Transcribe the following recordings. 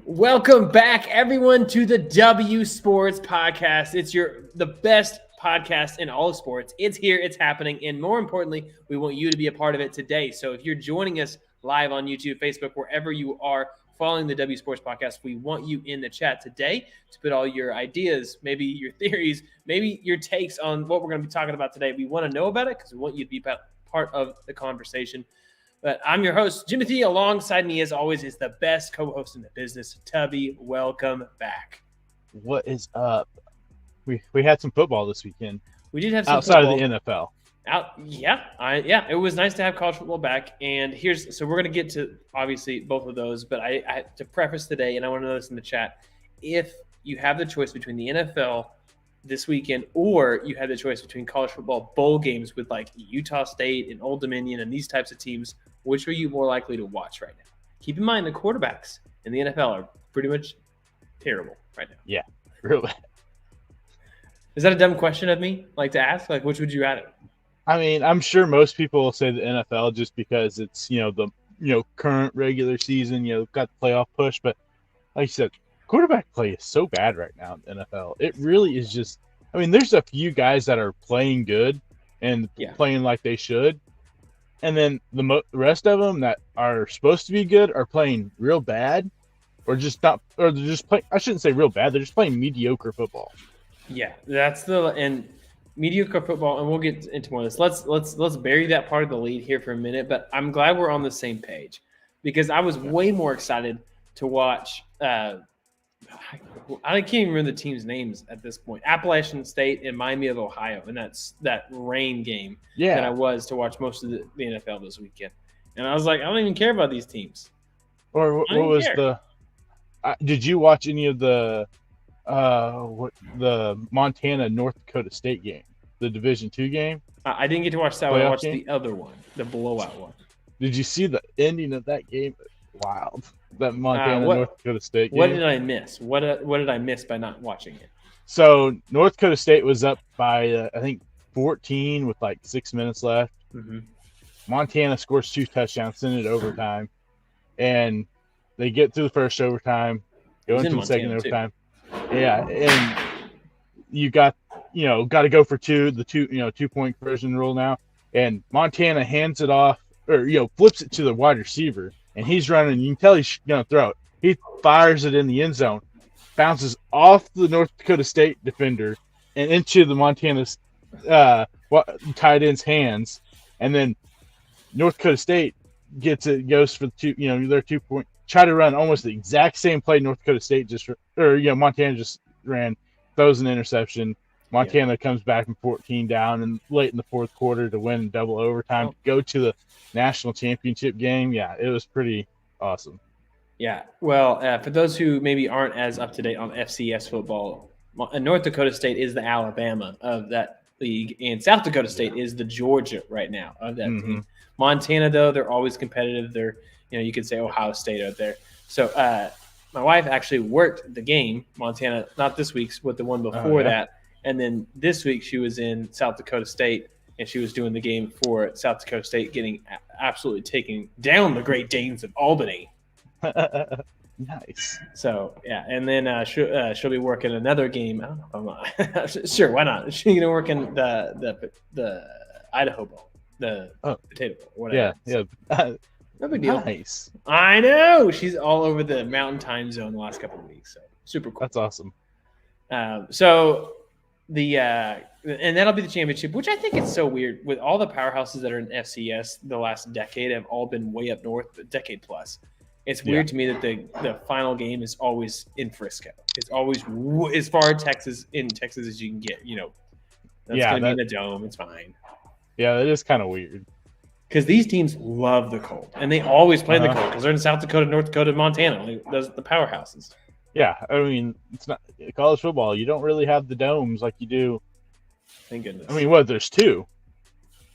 Welcome back, everyone, to the W Sports Podcast. It's the best podcast in all of sports. It's here, it's happening, and more importantly, we want you to be a part of it today. So if you're joining us live on YouTube, Facebook, wherever you are following the W Sports Podcast, we want you in the chat today to put all your ideas, maybe your theories, maybe your takes on what we're going to be talking about today. We want to know about it because we want you to be part of the conversation. But I'm your host, Jimothy. Alongside me, as always, is the best co-host in the business, Tubby. Welcome back. What is up? We had some football this weekend. We did have some outside football. Of the NFL. It was nice to have college football back. And so we're going to get to obviously both of those. But I to preface today, and I want to know this in the chat: if you have the choice between the NFL this weekend, or you had the choice between college football bowl games with like Utah State and Old Dominion and these types of teams, which are you more likely to watch right now? Keep in mind the quarterbacks in the NFL are pretty much terrible right now. Yeah, really. Is that a dumb question of me, like to ask? Like, which would you rather? I mean, I'm sure most people will say the NFL just because it's the current regular season, got the playoff push. But like you said, quarterback play is so bad right now in the NFL. It really is just. I mean, there's a few guys that are playing good and playing like they should. And then the rest of them that are supposed to be good are playing real bad, or just not, or they're just playing. I shouldn't say real bad. They're just playing mediocre football. Yeah, that's and mediocre football. And we'll get into more of this. Let's bury that part of the lead here for a minute. But I'm glad we're on the same page because I was way more excited to watch. I can't even remember the teams' names at this point. Appalachian State and Miami of Ohio, and that rain game that I was to watch most of the NFL this weekend. And I was like, I don't even care about these teams. Or what was care. Did you watch any of the Montana North Dakota State game, the Division II game? I didn't get to watch that one. I watched the other one, the blowout one. Did you see the ending of that game? Wild. That Montana North Dakota State game. What did I miss? What did I miss by not watching it? So North Dakota State was up by I think 14 with like 6 minutes left. Mm-hmm. Montana scores 2 touchdowns, send it overtime, and they get through the first overtime, go into the second overtime. Yeah, and you got to go for the 2-point conversion rule now, and Montana hands it off or flips it to the wide receiver. And he's running. You can tell he's going to throw it. He fires it in the end zone, bounces off the North Dakota State defender and into the Montana tight end's hands. And then North Dakota State gets it, goes for their 2-point. Try to run almost the exact same play North Dakota State Montana just ran, throws an interception. Montana comes back from 14 down and late in the fourth quarter to win in double overtime to go to the national championship game. Yeah, it was pretty awesome. Yeah, well, for those who maybe aren't as up to date on FCS football, North Dakota State is the Alabama of that league, and South Dakota State is the Georgia right now of that team. Montana, though, they're always competitive. They're you could say Ohio State out there. So my wife actually worked the game, Montana, not this week's, but the one before that. And then this week she was in South Dakota State, and she was doing the game for South Dakota State, getting absolutely taking down the Great Danes of Albany. Nice. So, yeah. And then she'll be working another game. I don't know if I'm not. Sure, why not? She's going to work in the Idaho Bowl, the Potato Bowl, whatever. Yeah. No big deal. Nice. I know. She's all over the Mountain Time Zone the last couple of weeks. So, super cool. That's awesome. And that'll be the championship, which I think is so weird with all the powerhouses that are in FCS the last decade have all been way up north, a decade plus. It's weird to me that the final game is always in Frisco. It's always as far in Texas as you can get. That's going to be in the dome. It's fine. Yeah, that is kind of weird. Because these teams love the cold, and they always play in the cold because they're in South Dakota, North Dakota, Montana. Those are the powerhouses. Yeah, I mean, it's not college football. You don't really have the domes like you do. Thank goodness. I mean, there's 2,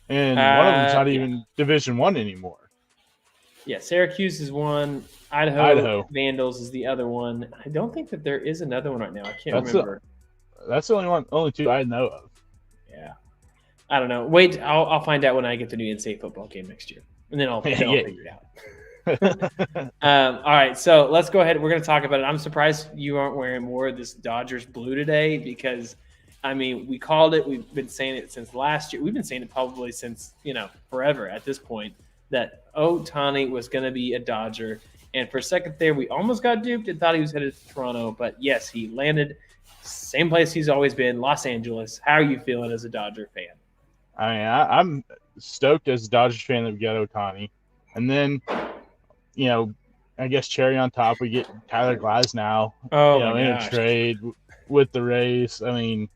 and one of them's not even Division I anymore. Yeah, Syracuse is one. Idaho Vandals is the other one. I don't think that there is another one right now. I can't remember. That's the only 2 I know of. Yeah, I don't know. Wait, I'll find out when I get the new NCAA football game next year, and then I'll figure it out. All right, so let's go ahead. We're going to talk about it. I'm surprised you aren't wearing more of this Dodgers blue today because, I mean, we called it. We've been saying it since last year. We've been saying it probably since, forever at this point that Ohtani was going to be a Dodger. And for a second there, we almost got duped and thought he was headed to Toronto. But, yes, he landed same place he's always been, Los Angeles. How are you feeling as a Dodger fan? I mean, I'm stoked as a Dodgers fan that we got Ohtani. And then, I guess cherry on top, we get Tyler Glasnow in a trade with the Rays. I mean,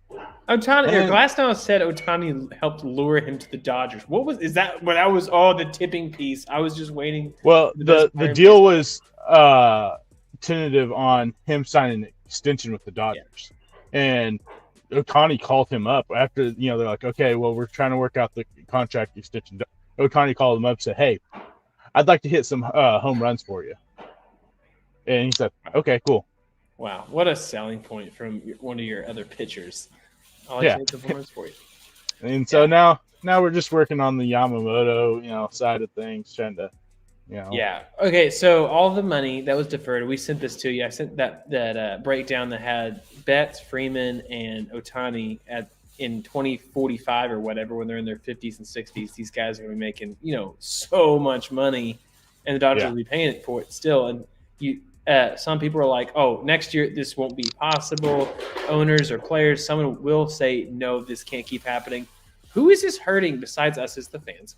Glasnow said Ohtani helped lure him to the Dodgers. That was all the tipping piece? I was just waiting. Well, the deal was tentative on him signing an extension with the Dodgers. Yeah. And Ohtani called him up after, they're like, okay, well, we're trying to work out the contract extension. Ohtani called him up and said, hey, I'd like to hit some home runs for you. And he said, okay, cool. Wow. What a selling point from one of your other pitchers. I'll hit some home runs for you. And so now we're just working on the Yamamoto, side of things, trying to, Yeah. Okay. So all the money that was deferred, we sent this to you. I sent that breakdown that had Betts, Freeman, and Ohtani in 2045 or whatever, when they're in their 50s and 60s. These guys are going to be making, so much money, and the Dodgers will be paying it for it still. And some people are like, oh, next year this won't be possible. Owners or players, someone will say, no, this can't keep happening. Who is this hurting besides us as the fans?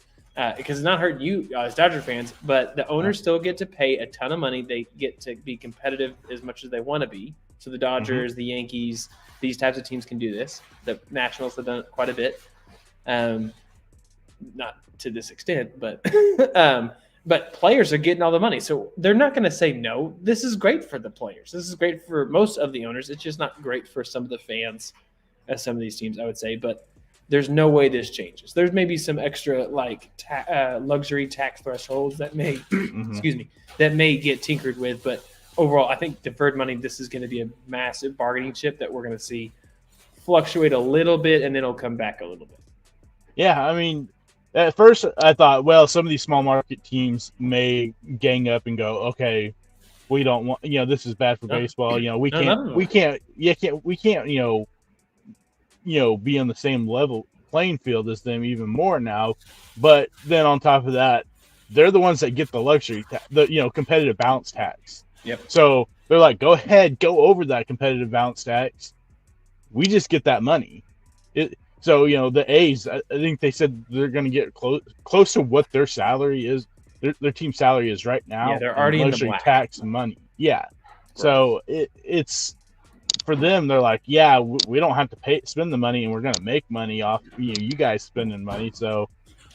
Because it's not hurting you as Dodger fans, but the owners still get to pay a ton of money. They get to be competitive as much as they want to be. So the Dodgers, the Yankees, these types of teams can do this. The Nationals have done it quite a bit. Not to this extent, but but players are getting all the money. So they're not going to say no. This is great for the players. This is great for most of the owners. It's just not great for some of the fans at some of these teams, I would say. But there's no way this changes. There's maybe some extra luxury tax thresholds that may, that may get tinkered with. But overall, I think deferred money, this is going to be a massive bargaining chip that we're going to see fluctuate a little bit, and then it'll come back a little bit. Yeah, I mean, at first I thought, well, some of these small market teams may gang up and go, okay, we don't want, this is bad for baseball. We can't be on the same level playing field as them even more now. But then on top of that, they're the ones that get the luxury, competitive balance tax. Yep. So they're like, go ahead, go over that competitive balance tax. We just get that money. So, the A's, I think they said they're going to get close to what their salary is, their team salary is right now. Yeah, they're already in the black. Tax money. Yeah. Right. So it's for them, they're like, yeah, we don't have to spend the money, and we're going to make money off you guys spending money. So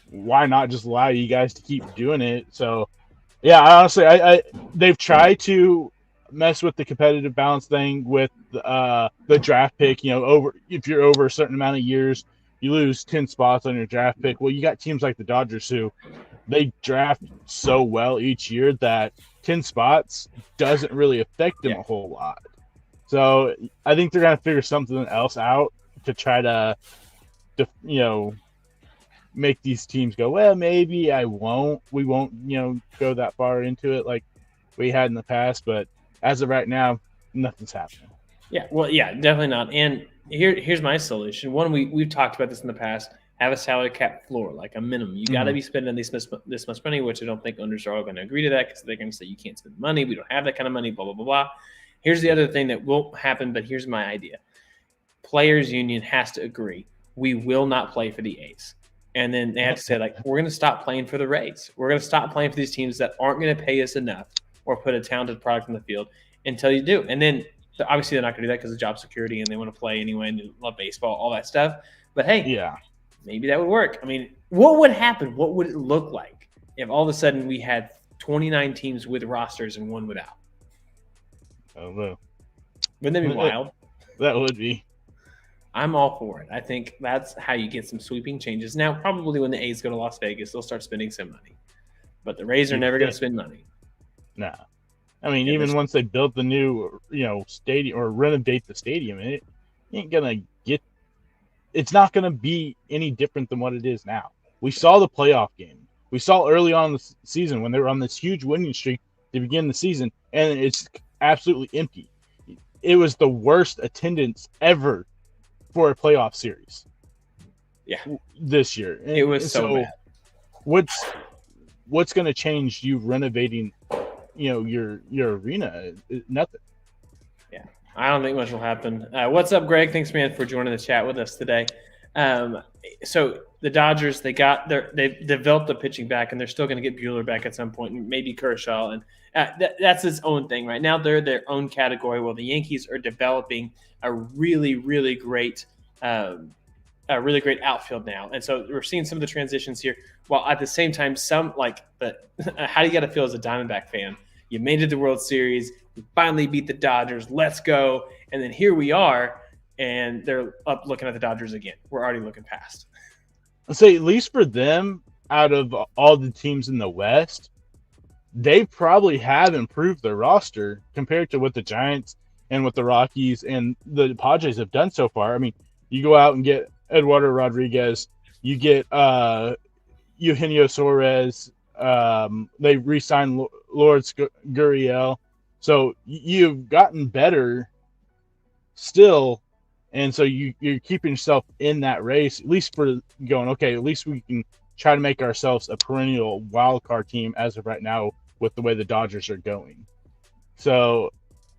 why not just allow you guys to keep doing it? So, yeah, honestly, they've tried to mess with the competitive balance thing with the draft pick. If you're over a certain amount of years, you lose 10 spots on your draft pick. Well, you got teams like the Dodgers who they draft so well each year that 10 spots doesn't really affect them a whole lot. So I think they're going to figure something else out to try to make these teams go, well, maybe we won't, go that far into it like we had in the past. But as of right now, nothing's happening. Yeah, well, yeah, definitely not. And here's my solution. One, we've talked about this in the past. Have a salary cap floor, like a minimum. You got to be spending this much money, which I don't think owners are all going to agree to that because they're going to say you can't spend money. We don't have that kind of money, blah, blah, blah, blah. Here's the other thing that won't happen, but here's my idea. Players Union has to agree. We will not play for the A's. And then they have to say, we're going to stop playing for the Rays. We're going to stop playing for these teams that aren't going to pay us enough or put a talented product in the field until you do. And then obviously they're not going to do that because of job security and they want to play anyway and they love baseball, all that stuff. But hey, maybe that would work. I mean, what would happen? What would it look like if all of a sudden we had 29 teams with rosters and one without? I don't know. Wouldn't that be wild? That would be. I'm all for it. I think that's how you get some sweeping changes. Now, probably when the A's go to Las Vegas, they'll start spending some money. But the Rays are never going to spend money. No. I mean, even once they build the new, stadium or renovate the stadium, it ain't going to it's not going to be any different than what it is now. We saw the playoff game. We saw early on in the season when they were on this huge winning streak to begin the season, and it's absolutely empty. It was the worst attendance ever for a playoff series. Yeah, this year. It was so bad. What's going to change you renovating, your arena? Nothing. Yeah, I don't think much will happen. What's up, Greg? Thanks, man, for joining the chat with us today. So the Dodgers, they've developed the pitching back, and they're still going to get Buehler back at some point, and maybe Kershaw, and that's its own thing. Right now, they're their own category. While the Yankees are developing a really, really great, outfield now, and so we're seeing some of the transitions here. While at the same time, how do you got to feel as a Diamondback fan? You made it to the World Series. We finally beat the Dodgers. Let's go. And then here we are, and they're up looking at the Dodgers again. We're already looking past. I'll say, at least for them, out of all the teams in the West, they probably have improved their roster compared to what the Giants and what the Rockies and the Padres have done so far. I mean, you go out and get Eduardo Rodriguez, you get Eugenio Suarez, they re-signed Lourdes Gurriel. So you've gotten better still, and so you're keeping yourself in that race, at least for going, okay, at least we can try to make ourselves a perennial wild card team as of right now with the way the Dodgers are going. So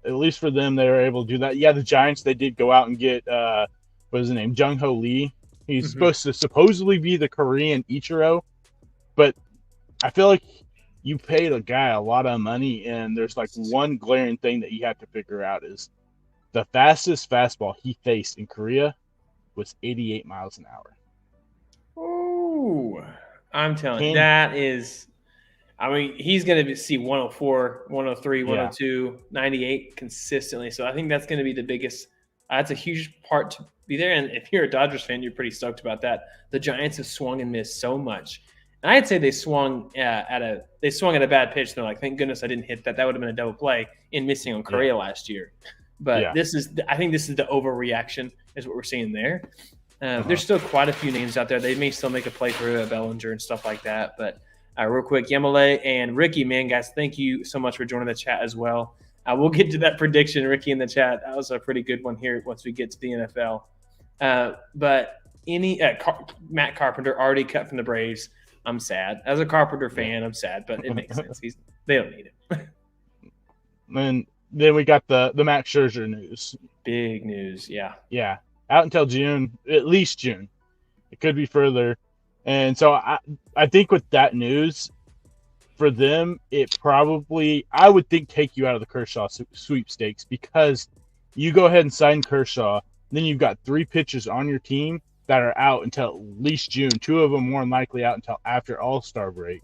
at least for them, they were able to do that. Yeah, the Giants, they did go out and get, what is his name, Jung-Ho Lee. He's supposed to supposedly be the Korean Ichiro, but I feel like you paid a guy a lot of money, and there's like one glaring thing that you have to figure out is the fastest fastball he faced in Korea was 88 miles an hour. Ooh, I'm telling you, that is – I mean, he's going to see 104, 103, 102, 98 consistently. So I think that's going to be the biggest that's a huge part to be there. And if you're a Dodgers fan, you're pretty stoked about that. The Giants have swung and missed so much. And I'd say they swung at a bad pitch. They're like, thank goodness I didn't hit that. That would have been a double play in missing on Correa last year. But I think this is the overreaction is what we're seeing there. There's still quite a few names out there. They may still make a play for Bellinger and stuff like that. But real quick, Yamale and Ricky, man, guys, thank you so much for joining the chat as well. We'll get to that prediction, Ricky, in the chat. That was a pretty good one here once we get to the NFL. But Matt Carpenter already cut from the Braves. I'm sad. As a Carpenter fan, I'm sad, but it makes sense. They don't need him. And then we got the Max Scherzer news. Big news, yeah. Yeah, out until June, at least June. It could be further. And so I think with that news, for them, it probably, I would think, take you out of the Kershaw sweepstakes, because you go ahead and sign Kershaw, then you've got 3 pitchers on your team that are out until at least June. 2 of them more than likely out until after All-Star break.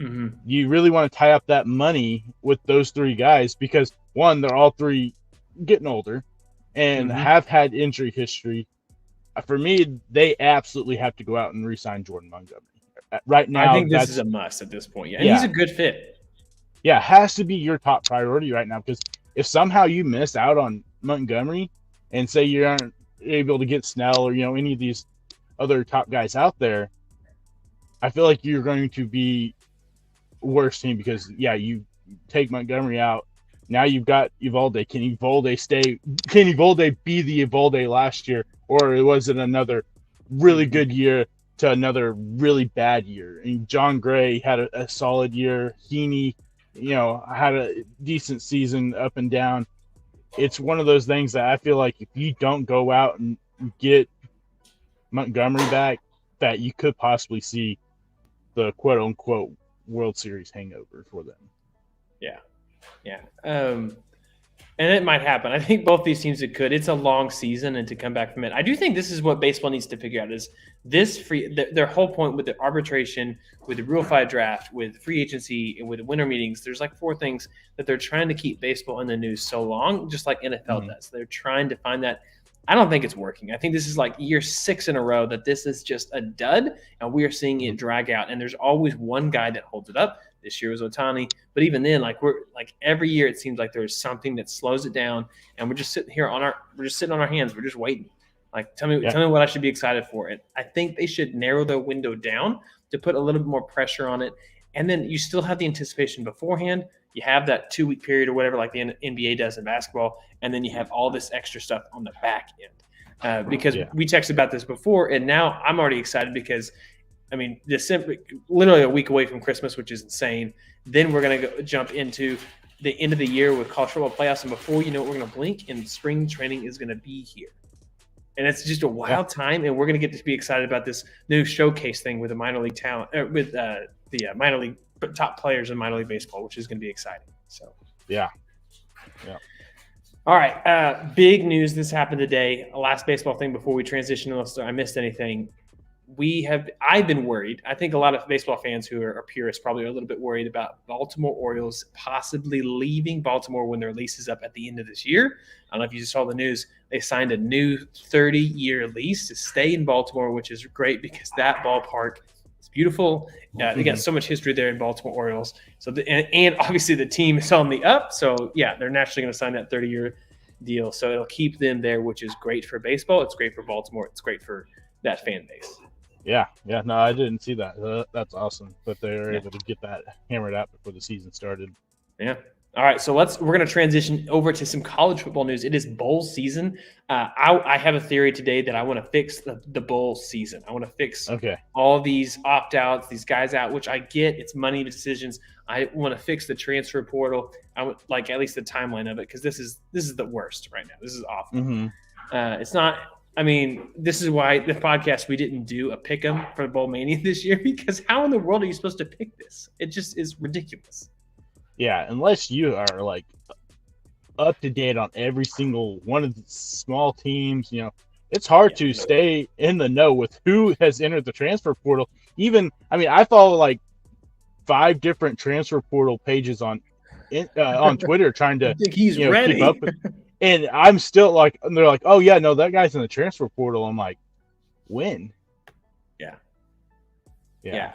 Mm-hmm. You really want to tie up that money with those 3 guys because, one, they're all 3 getting older and have had injury history. For me, they absolutely have to go out and re-sign Jordan Montgomery. Right now, I think this is a must at this point. Yeah, and he's a good fit. Yeah, it has to be your top priority right now, because if somehow you miss out on Montgomery and say you aren't able to get Snell or any of these other top guys out there, I feel like you're going to be a worse team, because you take Montgomery out. Now you've got Evalde. Can Evalde be the Evalde last year, or was it another really good year to another really bad year? And John Gray had a solid year. Heaney, had a decent season up and down. It's one of those things that I feel like if you don't go out and get Montgomery back, that you could possibly see the quote unquote World Series hangover for them. Yeah. And it might happen. I think both these teams, it could. It's a long season, and to come back from it, I do think this is what baseball needs to figure out: is this their whole point with the arbitration, with the Rule 5 draft, with free agency, and with winter meetings. There's like 4 things that they're trying to keep baseball in the news so long, just like NFL does. They're trying to find that. I don't think it's working. I think this is like year 6 in a row that this is just a dud, and we are seeing it drag out. And there's always one guy that holds it up. This year was Ohtani, but even then, we're every year it seems like there's something that slows it down, and we're just sitting on our hands. We're just waiting. Tell me what I should be excited for. And I think they should narrow the window down to put a little bit more pressure on it. And then you still have the anticipation beforehand. You have that 2-week period or whatever, like the NBA does in basketball. And then you have all this extra stuff on the back end. Because we texted about this before, and now I'm already excited because, I mean, December, literally a week away from Christmas, which is insane. Then we're going to jump into the end of the year with college football playoffs. And before you know it, we're going to blink and spring training is going to be here. And it's just a wild time, and we're going to get to be excited about this new showcase thing with the minor league talent, with the minor league top players in minor league baseball, which is going to be exciting. So, yeah. All right, big news. This happened today. Last baseball thing before we transition, unless I missed anything. I've been worried. I think a lot of baseball fans who are purists probably are a little bit worried about Baltimore Orioles possibly leaving Baltimore when their lease is up at the end of this year. I don't know if you just saw the news. They signed a new 30-year lease to stay in Baltimore, which is great because that ballpark is beautiful. They got so much history there in Baltimore Orioles. So and obviously the team is on the up. So, yeah, they're naturally going to sign that 30-year deal. So it'll keep them there, which is great for baseball. It's great for Baltimore. It's great for that fan base. Yeah. No, I didn't see that. That's awesome. But they were able to get that hammered out before the season started. Yeah. All right. So we're going to transition over to some college football news. It is bowl season. I have a theory today that I want to fix the bowl season. I want to fix all these opt-outs, these guys out, which I get. It's money decisions. I want to fix the transfer portal. I would like at least the timeline of it because this is the worst right now. This is awful. It's not. I mean, this is why the podcast, we didn't do a pick 'em for Bowl Mania this year because how in the world are you supposed to pick this? It just is ridiculous. Yeah, unless you are like up to date on every single one of the small teams, it's hard to stay in the know with who has entered the transfer portal. Even, I mean, I follow like 5 different transfer portal pages on Twitter trying to think he's ready. keep up with. And I'm still like, and they're like, oh, yeah, no, that guy's in the transfer portal. I'm like, when? Yeah.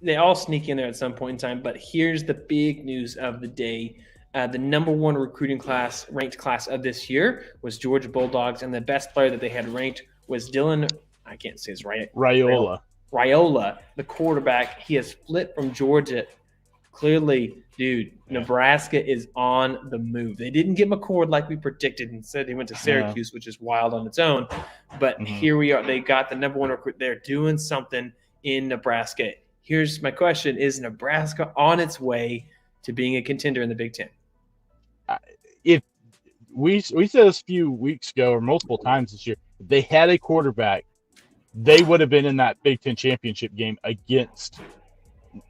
They all sneak in there at some point in time. But here's the big news of the day. The number 1 ranked class of this year was Georgia Bulldogs. And the best player that they had ranked was Dylan, I can't say his right. Raiola, the quarterback. He has flipped from Georgia. Clearly, dude, Nebraska is on the move. They didn't get McCord like we predicted. Instead, he went to Syracuse, which is wild on its own. But here we are. They got the number 1 recruit. They're doing something in Nebraska. Here's my question. Is Nebraska on its way to being a contender in the Big Ten? If we said this a few weeks ago or multiple times this year, if they had a quarterback, they would have been in that Big Ten championship game against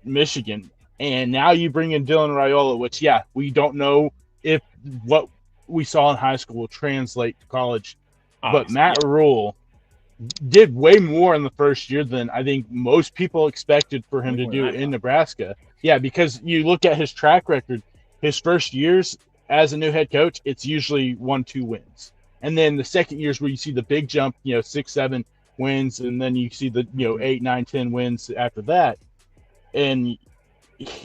Michigan. And now you bring in Dylan Raiola, which, we don't know if what we saw in high school will translate to college. But Matt Rule did way more in the first year than I think most people expected for him to do in Nebraska. Yeah, because you look at his track record, his first years as a new head coach, it's usually 1-2 wins. And then the second years where you see the big jump, 6-7 wins, and then you see the 8, 9, 10 wins after that. And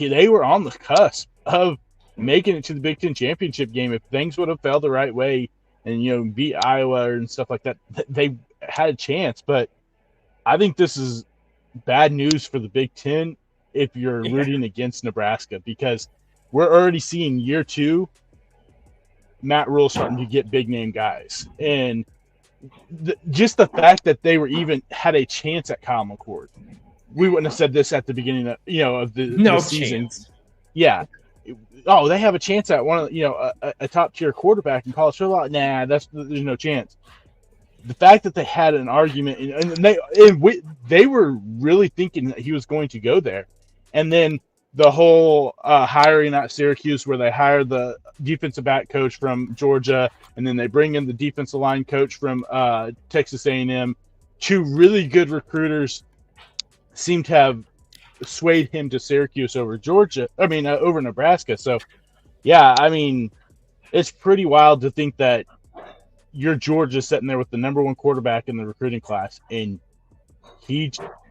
they were on the cusp of making it to the Big Ten championship game. If things would have fell the right way and, beat Iowa and stuff like that, they had a chance. But I think this is bad news for the Big Ten if you're rooting against Nebraska, because we're already seeing year 2, Matt Rule starting to get big name guys. And just the fact that they were even had a chance at Kyle McCord. We wouldn't have said this at the beginning of the season. Chance. Yeah. Oh, they have a chance at one of a top tier quarterback in college football. Nah, there's no chance. The fact that they had an argument and they were really thinking that he was going to go there, and then the whole hiring at Syracuse where they hired the defensive back coach from Georgia, and then they bring in the defensive line coach from Texas A&M, 2 really good recruiters. Seem to have swayed him to Syracuse over over Nebraska. So, it's pretty wild to think that you're Georgia sitting there with the number 1 quarterback in the recruiting class, and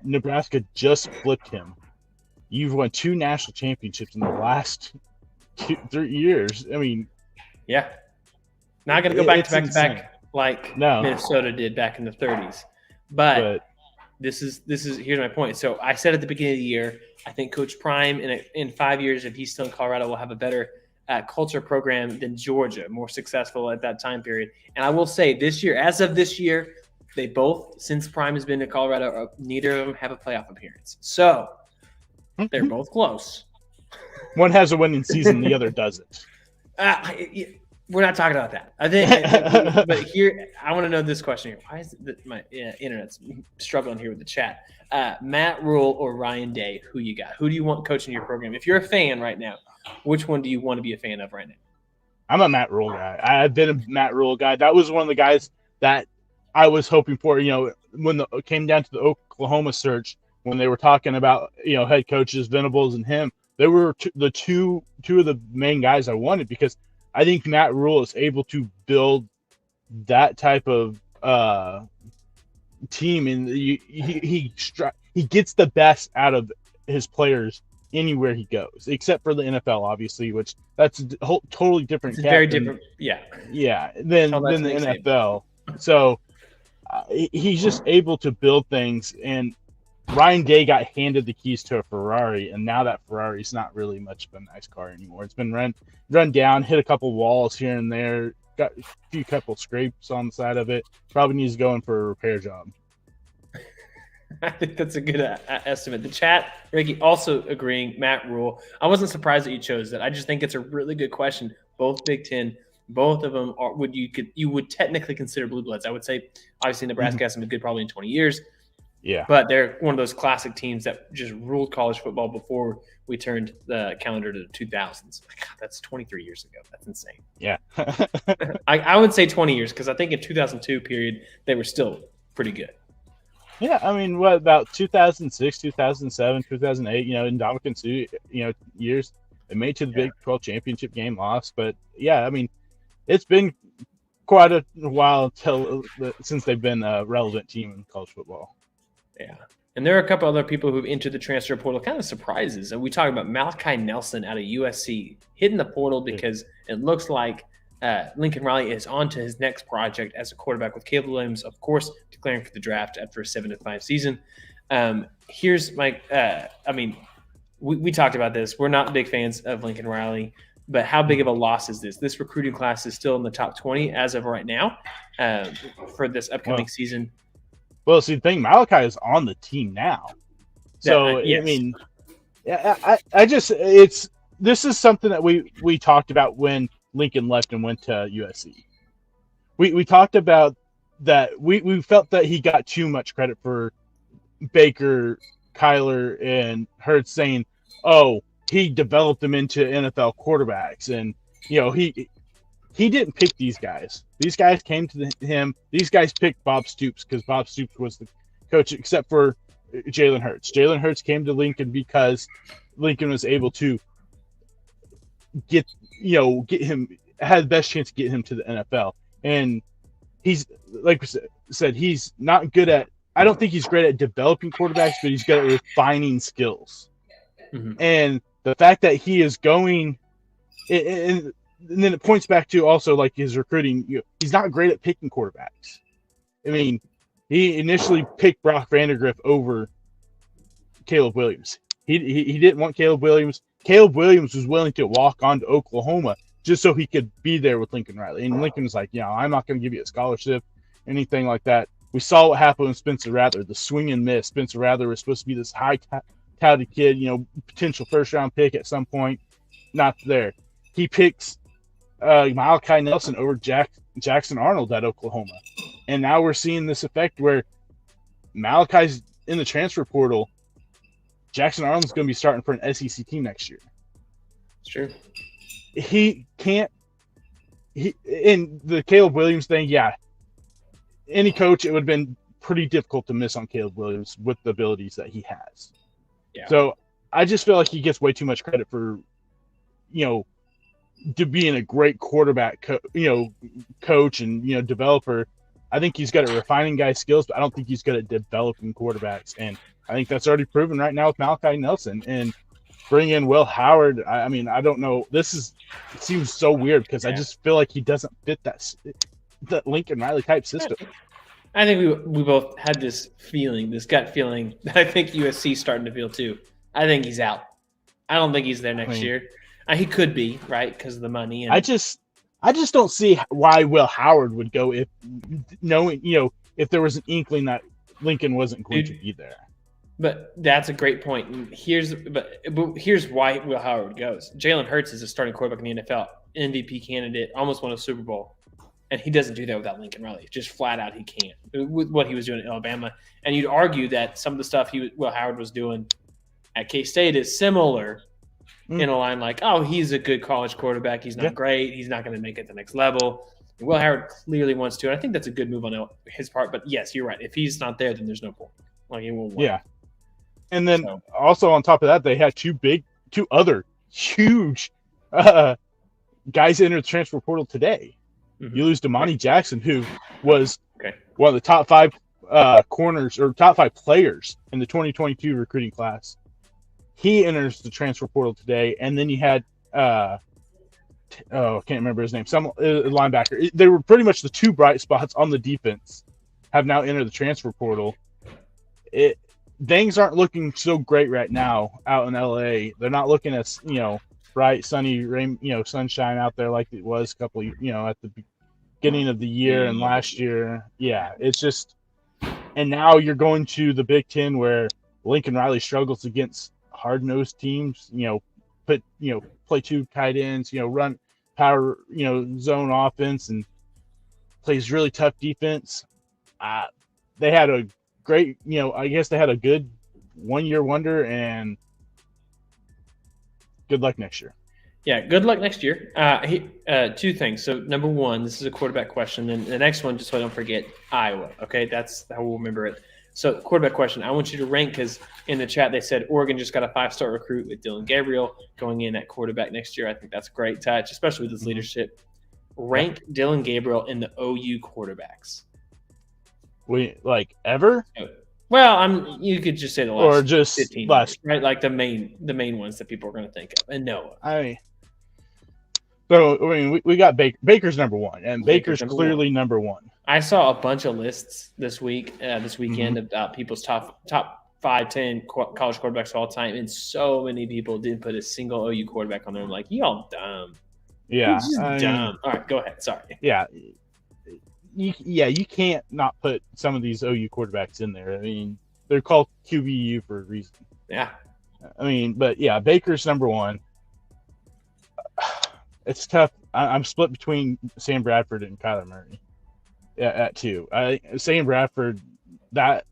Nebraska just flipped him. You've won 2 national championships in the last 3 years. Not going to go back to back like Minnesota did back in the 30s, but This is here's my point. So I said at the beginning of the year, I think Coach Prime in 5 years, if he's still in Colorado, will have a better culture program than Georgia, more successful at that time period. And I will say this year, as of this year, they both, since Prime has been to Colorado, neither of them have a playoff appearance. So they're both close. One has a winning season, the other doesn't. We're not talking about that. I think, but here, I want to know this question here. Why is my internet's struggling here with the chat? Matt Rule or Ryan Day? Who you got? Who do you want coaching your program? If you're a fan right now, which one do you want to be a fan of right now? I'm a Matt Rule guy. I've been a Matt Rule guy. That was one of the guys that I was hoping for. You know, when it came down to the Oklahoma search, when they were talking about head coaches Venables and him, they were the two of the main guys I wanted, because I think Matt Rule is able to build that type of team, and he gets the best out of his players anywhere he goes, except for the NFL, obviously, which that's a whole totally different. Very different, yeah, than the NFL. So he's just able to build things, and Ryan Day got handed the keys to a Ferrari, and now that Ferrari's not really much of a nice car anymore. It's been run down, hit a couple walls here and there, got a couple scrapes on the side of it. Probably needs to go in for a repair job. I think that's a good estimate. The chat, Ricky, also agreeing. Matt Rule. I wasn't surprised that you chose that. I just think it's a really good question. Both Big Ten, both of them are. You would technically consider blue bloods? I would say, obviously, Nebraska hasn't been good probably in 20 years. Yeah, but they're one of those classic teams that just ruled college football before we turned the calendar to the 2000s. God, that's 23 years ago. That's insane. Yeah, I would say 20 years, because I think in 2002 period they were still pretty good. Yeah, I mean, what about 2006, 2007, 2008? In Dominican Sue, years they made it to the Big 12 championship game, lost, but yeah, I mean, it's been quite a while since they've been a relevant team in college football. Yeah. And there are a couple other people who've entered the transfer portal, kind of surprises. And we talk about Malachi Nelson out of USC hitting the portal because it looks like Lincoln Riley is on to his next project as a quarterback, with Caleb Williams, of course, declaring for the draft after a 7-5 season. Here's my we talked about this. We're not big fans of Lincoln Riley, but how big of a loss is this? This recruiting class is still in the top 20 as of right now for this upcoming season. Well, see, the thing, Malachi is on the team now. So, yes. I mean, this is something that we talked about when Lincoln left and went to USC. We talked about that. We felt that he got too much credit for Baker, Kyler, and Hurts, saying, oh, he developed them into NFL quarterbacks. And, he didn't pick these guys. These guys came to him. These guys picked Bob Stoops because Bob Stoops was the coach, except for Jalen Hurts. Jalen Hurts came to Lincoln because Lincoln was able to get him, had the best chance to get him to the NFL. And he's, like we said, he's not good at, I don't think he's great at developing quarterbacks, but he's good at refining skills. Mm-hmm. And the fact that he is going, and then it points back to also like his recruiting. He's not great at picking quarterbacks. I mean, he initially picked Brock Vandagriff over Caleb Williams. He didn't want Caleb Williams. Caleb Williams was willing to walk on to Oklahoma just so he could be there with Lincoln Riley. And Lincoln was like, I'm not going to give you a scholarship, anything like that. We saw what happened with Spencer Rattler, the swing and miss. Spencer Rattler was supposed to be this high-touted kid, potential first-round pick at some point. Not there. He picks Malachi Nelson over Jackson Arnold at Oklahoma. And now we're seeing this effect where Malachi's in the transfer portal. Jackson Arnold's going to be starting for an SEC team next year. It's true. In the Caleb Williams thing, any coach, it would have been pretty difficult to miss on Caleb Williams with the abilities that he has. Yeah. So I just feel like he gets way too much credit for, to being a great quarterback, coach and, developer. I think he's good at refining guys' skills, but I don't think he's good at developing quarterbacks. And I think that's already proven right now with Malachi Nelson. And bring in Will Howard. I mean, I don't know. It seems so weird because I just feel like he doesn't fit that Lincoln Riley type system. I think we both had this gut feeling that I think USC is starting to feel too. I think he's out. I don't think he's there next year. He could be, right, because of the money. And I just don't see why Will Howard would go if knowing, if there was an inkling that Lincoln wasn't going to be there. But that's a great point. And here's why Will Howard goes. Jalen Hurts is a starting quarterback in the NFL, MVP candidate, almost won a Super Bowl. And he doesn't do that without Lincoln Riley. Just flat out, he can't. With what he was doing at Alabama. And you'd argue that some of the stuff Will Howard was doing at K-State is similar in a line like, oh, he's a good college quarterback. He's not great. He's not going to make it the next level. And Will Howard clearly wants to. And I think that's a good move on his part. But, yes, you're right. If he's not there, then there's no point. Like, he won't win. Yeah. And then also on top of that, they had two other huge guys enter the transfer portal today. Mm-hmm. You lose Damani Jackson, who was one of the top 5 corners or top 5 players in the 2022 recruiting class. He enters the transfer portal today, and then you had I can't remember his name, some linebacker. They were pretty much the 2 bright spots on the defense have now entered the transfer portal. Things aren't looking so great right now out in LA. They're not looking as bright, sunny, rain, sunshine out there like it was a couple, at the beginning of the year and last year. Yeah, it's just, and now you're going to the Big Ten where Lincoln Riley struggles against hard-nosed teams. Play 2 tight ends, run power, zone offense, and plays really tough defense. They had a great, I guess they had a good one-year wonder, and good luck next year. Yeah, good luck next year. 2 things. So, number 1, this is a quarterback question. And the next one, just so I don't forget, Iowa. Okay, that's how we'll remember it. So, quarterback question. I want you to rank, because in the chat they said Oregon just got a 5-star recruit with Dillon Gabriel going in at quarterback next year. I think that's a great touch, especially with his leadership. Rank Dillon Gabriel in the OU quarterbacks. Ever? Well, you could just say the last, or just 15 years, right? Like the main ones that people are going to think of. And Noah. We got Baker's number 1, and Baker's clearly number 1. I saw a bunch of lists this weekend about people's top 5, 10 college quarterbacks of all time, and so many people didn't put a single OU quarterback on there. I'm like, y'all dumb. Yeah, dumb. All right, go ahead. Sorry. Yeah. You can't not put some of these OU quarterbacks in there. I mean, they're called QBU for a reason. Yeah. I mean, but yeah, Baker's number 1. It's tough. I'm split between Sam Bradford and Kyler Murray at 2. Sam Bradford, that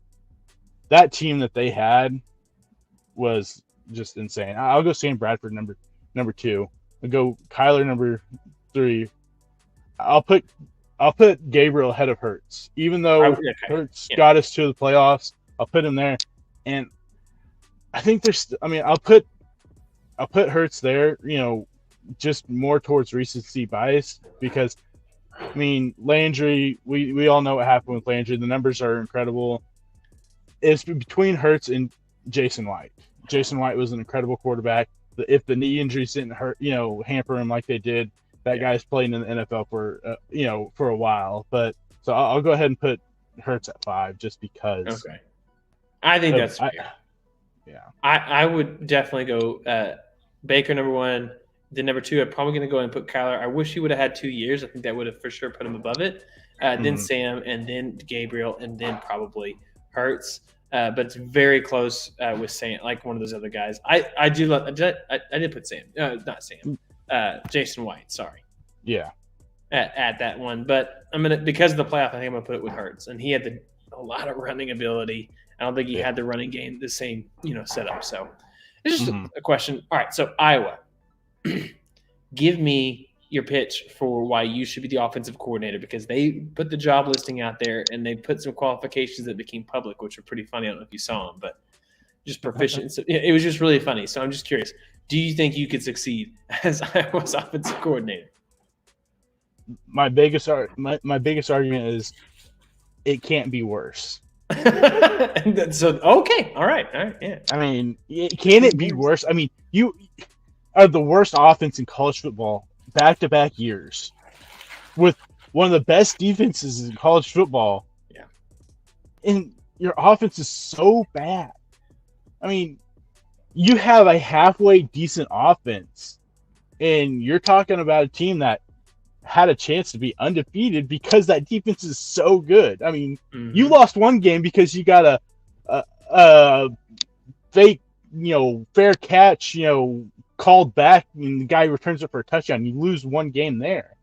team that they had was just insane. I'll go Sam Bradford number 2. I'll go Kyler number 3. I'll put Gabriel ahead of Hurts, even though Hurts got us to the playoffs. I'll put him there, and I think I'll put Hurts there. Just more towards recency bias, because Landry. We all know what happened with Landry. The numbers are incredible. It's between Hurts and Jason White. Jason White was an incredible quarterback. If the knee injuries didn't hamper him like they did. That guy's playing in the NFL for a while, but so I'll go ahead and put Hurts at 5 just because. Okay, I think that's fair. I would definitely go Baker number 1, then number 2. I'm probably going to go and put Kyler. I wish he would have had 2 years. I think that would have for sure put him above it. Then Sam, and then Gabriel, and then probably Hurts. But it's very close with Sam, like one of those other guys. I did put Sam, not Sam. Jason White, sorry. Yeah. At that one. But because of the playoff, I think I'm gonna put it with Hurts. And he had a lot of running ability. I don't think he had the running game the same, setup. So it's just a question. All right, so Iowa. Give me your pitch for why you should be the offensive coordinator, because they put the job listing out there and they put some qualifications that became public, which are pretty funny. I don't know if you saw them, but just proficient. So it was just really funny. So I'm just curious. Do you think you could succeed as Iowa's offensive coordinator? My biggest argument is it can't be worse. So okay, all right, yeah. Can it be worse? You are the worst offense in college football back-to-back years with one of the best defenses in college football. Yeah. and your offense is so bad. I mean, you have a halfway decent offense, and you're talking about a team that had a chance to be undefeated because that defense is so good. I mean, you lost one game because you got a fake, fair catch, called back, and the guy returns it for a touchdown. You lose one game there.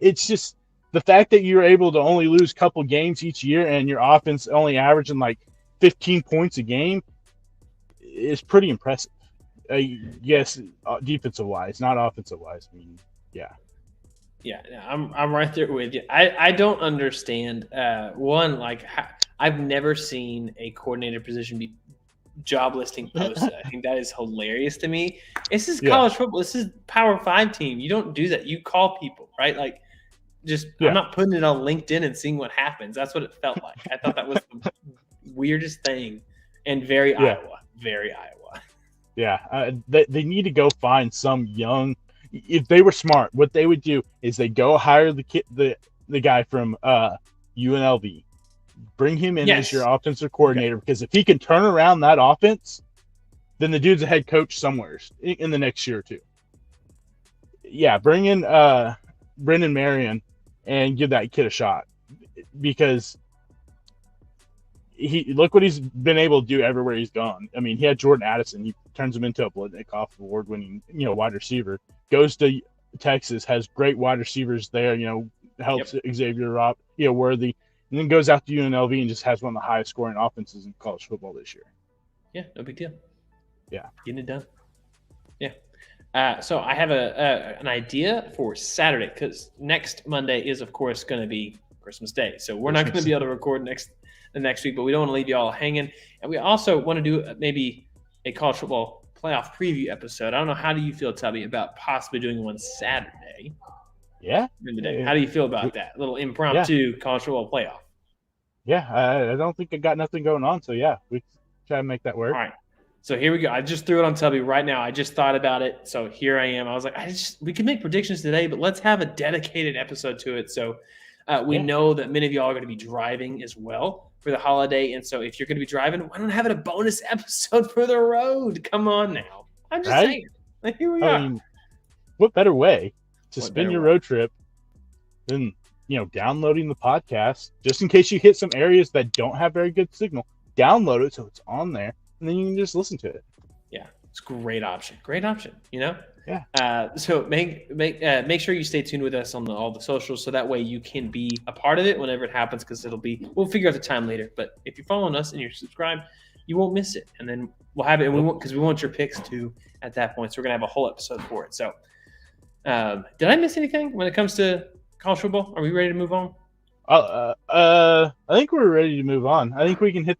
It's just the fact that you're able to only lose a couple games each year and your offense only averaging like 15 points a game is pretty impressive. Yes, defensive wise, not offensive wise. I mean, yeah. Yeah, I'm right there with you. I don't understand. I've never seen a coordinator position be job listing posted. I think that is hilarious to me. This is college football. This is Power 5 team. You don't do that. You call people, right? Like, I'm not putting it on LinkedIn and seeing what happens. That's what it felt like. I thought that was the weirdest thing, and very Iowa. Yeah, they need to go find some young. If they were smart, what they would do is they go hire the guy from UNLV, bring him in as your offensive coordinator, because if he can turn around that offense, then the dude's a head coach somewhere in the next year or two. Yeah, bring in Brendan Marion and give that kid a shot, because look what he's been able to do everywhere he's gone. I mean, he had Jordan Addison. He turns him into a Blitnikoff award-winning, wide receiver. Goes to Texas, has great wide receivers there. Helps Xavier Worthy, and then goes out to UNLV and just has one of the highest scoring offenses in college football this year. Yeah, no big deal. Yeah, getting it done. Yeah. So I have an idea for Saturday, because next Monday is, of course, going to be Christmas Day. So we're not going to be able to record the next week, but we don't want to leave you all hanging. And we also want to do maybe a college football playoff preview episode. I don't know. How do you feel, Tubby, about possibly doing one Saturday? Yeah. In the day. How do you feel about that? A little impromptu college football playoff. Yeah. I don't think I got nothing going on. So, yeah, we try to make that work. All right. So here we go. I just threw it on Tubby right now. I just thought about it. So here I am. I was like, we can make predictions today, but let's have a dedicated episode to it. So we know that many of y'all are going to be driving as well for the holiday. And so if you're going to be driving, why don't have it a bonus episode for the road? Come on now. I'm just saying. Like, here we are. I mean, what better way to spend your road trip than, downloading the podcast, just in case you hit some areas that don't have very good signal. Download it so it's on there, and then you can just listen to it. Yeah, it's a great option. Great option, Yeah. So make sure you stay tuned with us on all the socials, so that way you can be a part of it whenever it happens, because we'll figure out the time later. But if you're following us and you're subscribed, you won't miss it, and then we'll have it, and we want your picks too at that point. So we're gonna have a whole episode for it. So, did I miss anything when it comes to college football? Are we ready to move on? I think we're ready to move on. I think we can hit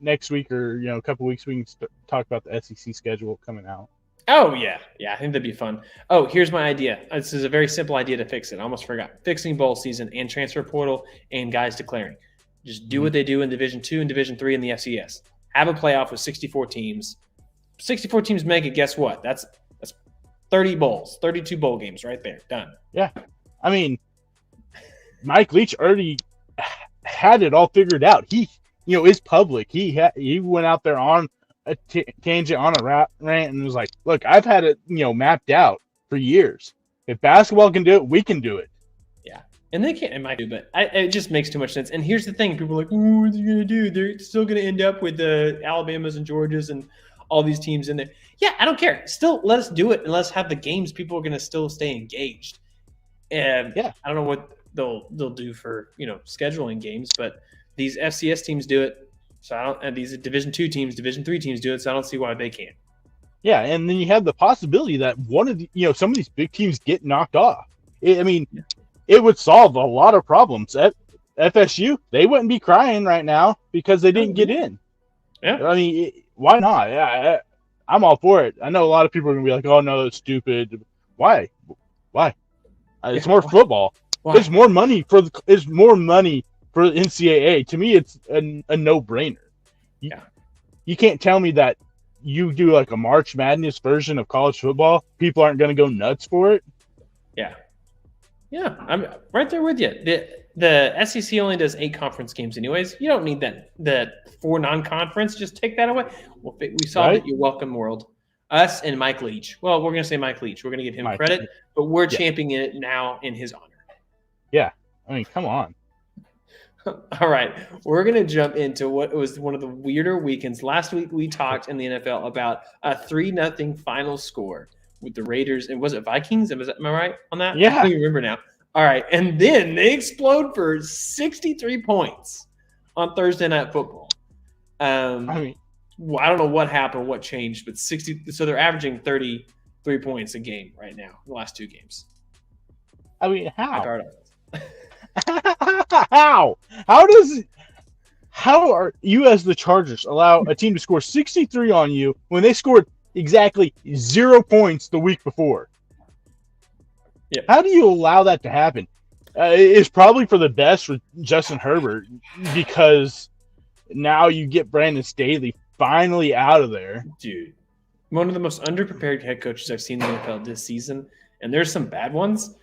next week or a couple weeks we can talk about the SEC schedule coming out. Oh yeah, I think that'd be fun. Oh, here's my idea. This is a very simple idea to fix it. I almost forgot. Fixing bowl season and transfer portal and guys declaring. Just do what they do in Division 2 and Division 3 in the FCS. Have a playoff with 64 teams. 64 teams make it. Guess what? That's 30 bowls, 32 bowl games right there. Done. Yeah, I mean, Mike Leach already had it all figured out. He, is public. He went out there on a tangent, on a rant, and was like, look, I've had it, mapped out for years. If basketball can do it, we can do it. Yeah. And they can't, it might do, but it just makes too much sense. And here's the thing. People are like, ooh, what's he going to do? They're still going to end up with the Alabamas and Georgias and all these teams in there. Yeah, I don't care. Still, let us do it, and let's have the games. People are going to still stay engaged. And I don't know what they'll do for, scheduling games, but these FCS teams do it. So and these Division 2 teams, Division 3 teams do it. So I don't see why they can't. Yeah, and then you have the possibility that one of the, some of these big teams get knocked off. It would solve a lot of problems. At FSU, they wouldn't be crying right now because they didn't get in. Yeah, I mean, why not? Yeah, I'm all for it. I know a lot of people are gonna be like, "Oh no, that's stupid." Why? It's more football. Why? There's more money for the NCAA. To me, it's a no-brainer. You can't tell me that you do like a March Madness version of college football, people aren't going to go nuts for it. Yeah, I'm right there with you. the SEC only does 8 conference games anyways. You don't need that 4 non-conference. Just take that away. Well, we solved it. You're welcome, world. Us and Mike Leach. Well, we're going to say Mike Leach. We're going to give him credit, but we're championing it now in his honor. Yeah. I mean, come on. All right. We're going to jump into what was one of the weirder weekends. Last week, we talked in the NFL about a 3-0 final score with the Raiders. And was it Vikings? Am I right on that? Yeah. I can't remember now. All right. And then they explode for 63 points on Thursday Night Football. I don't know what happened, what changed, but 60. So they're averaging 33 points a game right now, the last 2 games. I mean, how? How are you as the Chargers allow a team to score 63 on you when they scored exactly 0 points the week before? Yep. How do you allow that to happen? It's probably for the best for Justin Herbert because now you get Brandon Staley finally out of there. Dude, one of the most underprepared head coaches I've seen in the NFL this season, and there's some bad ones.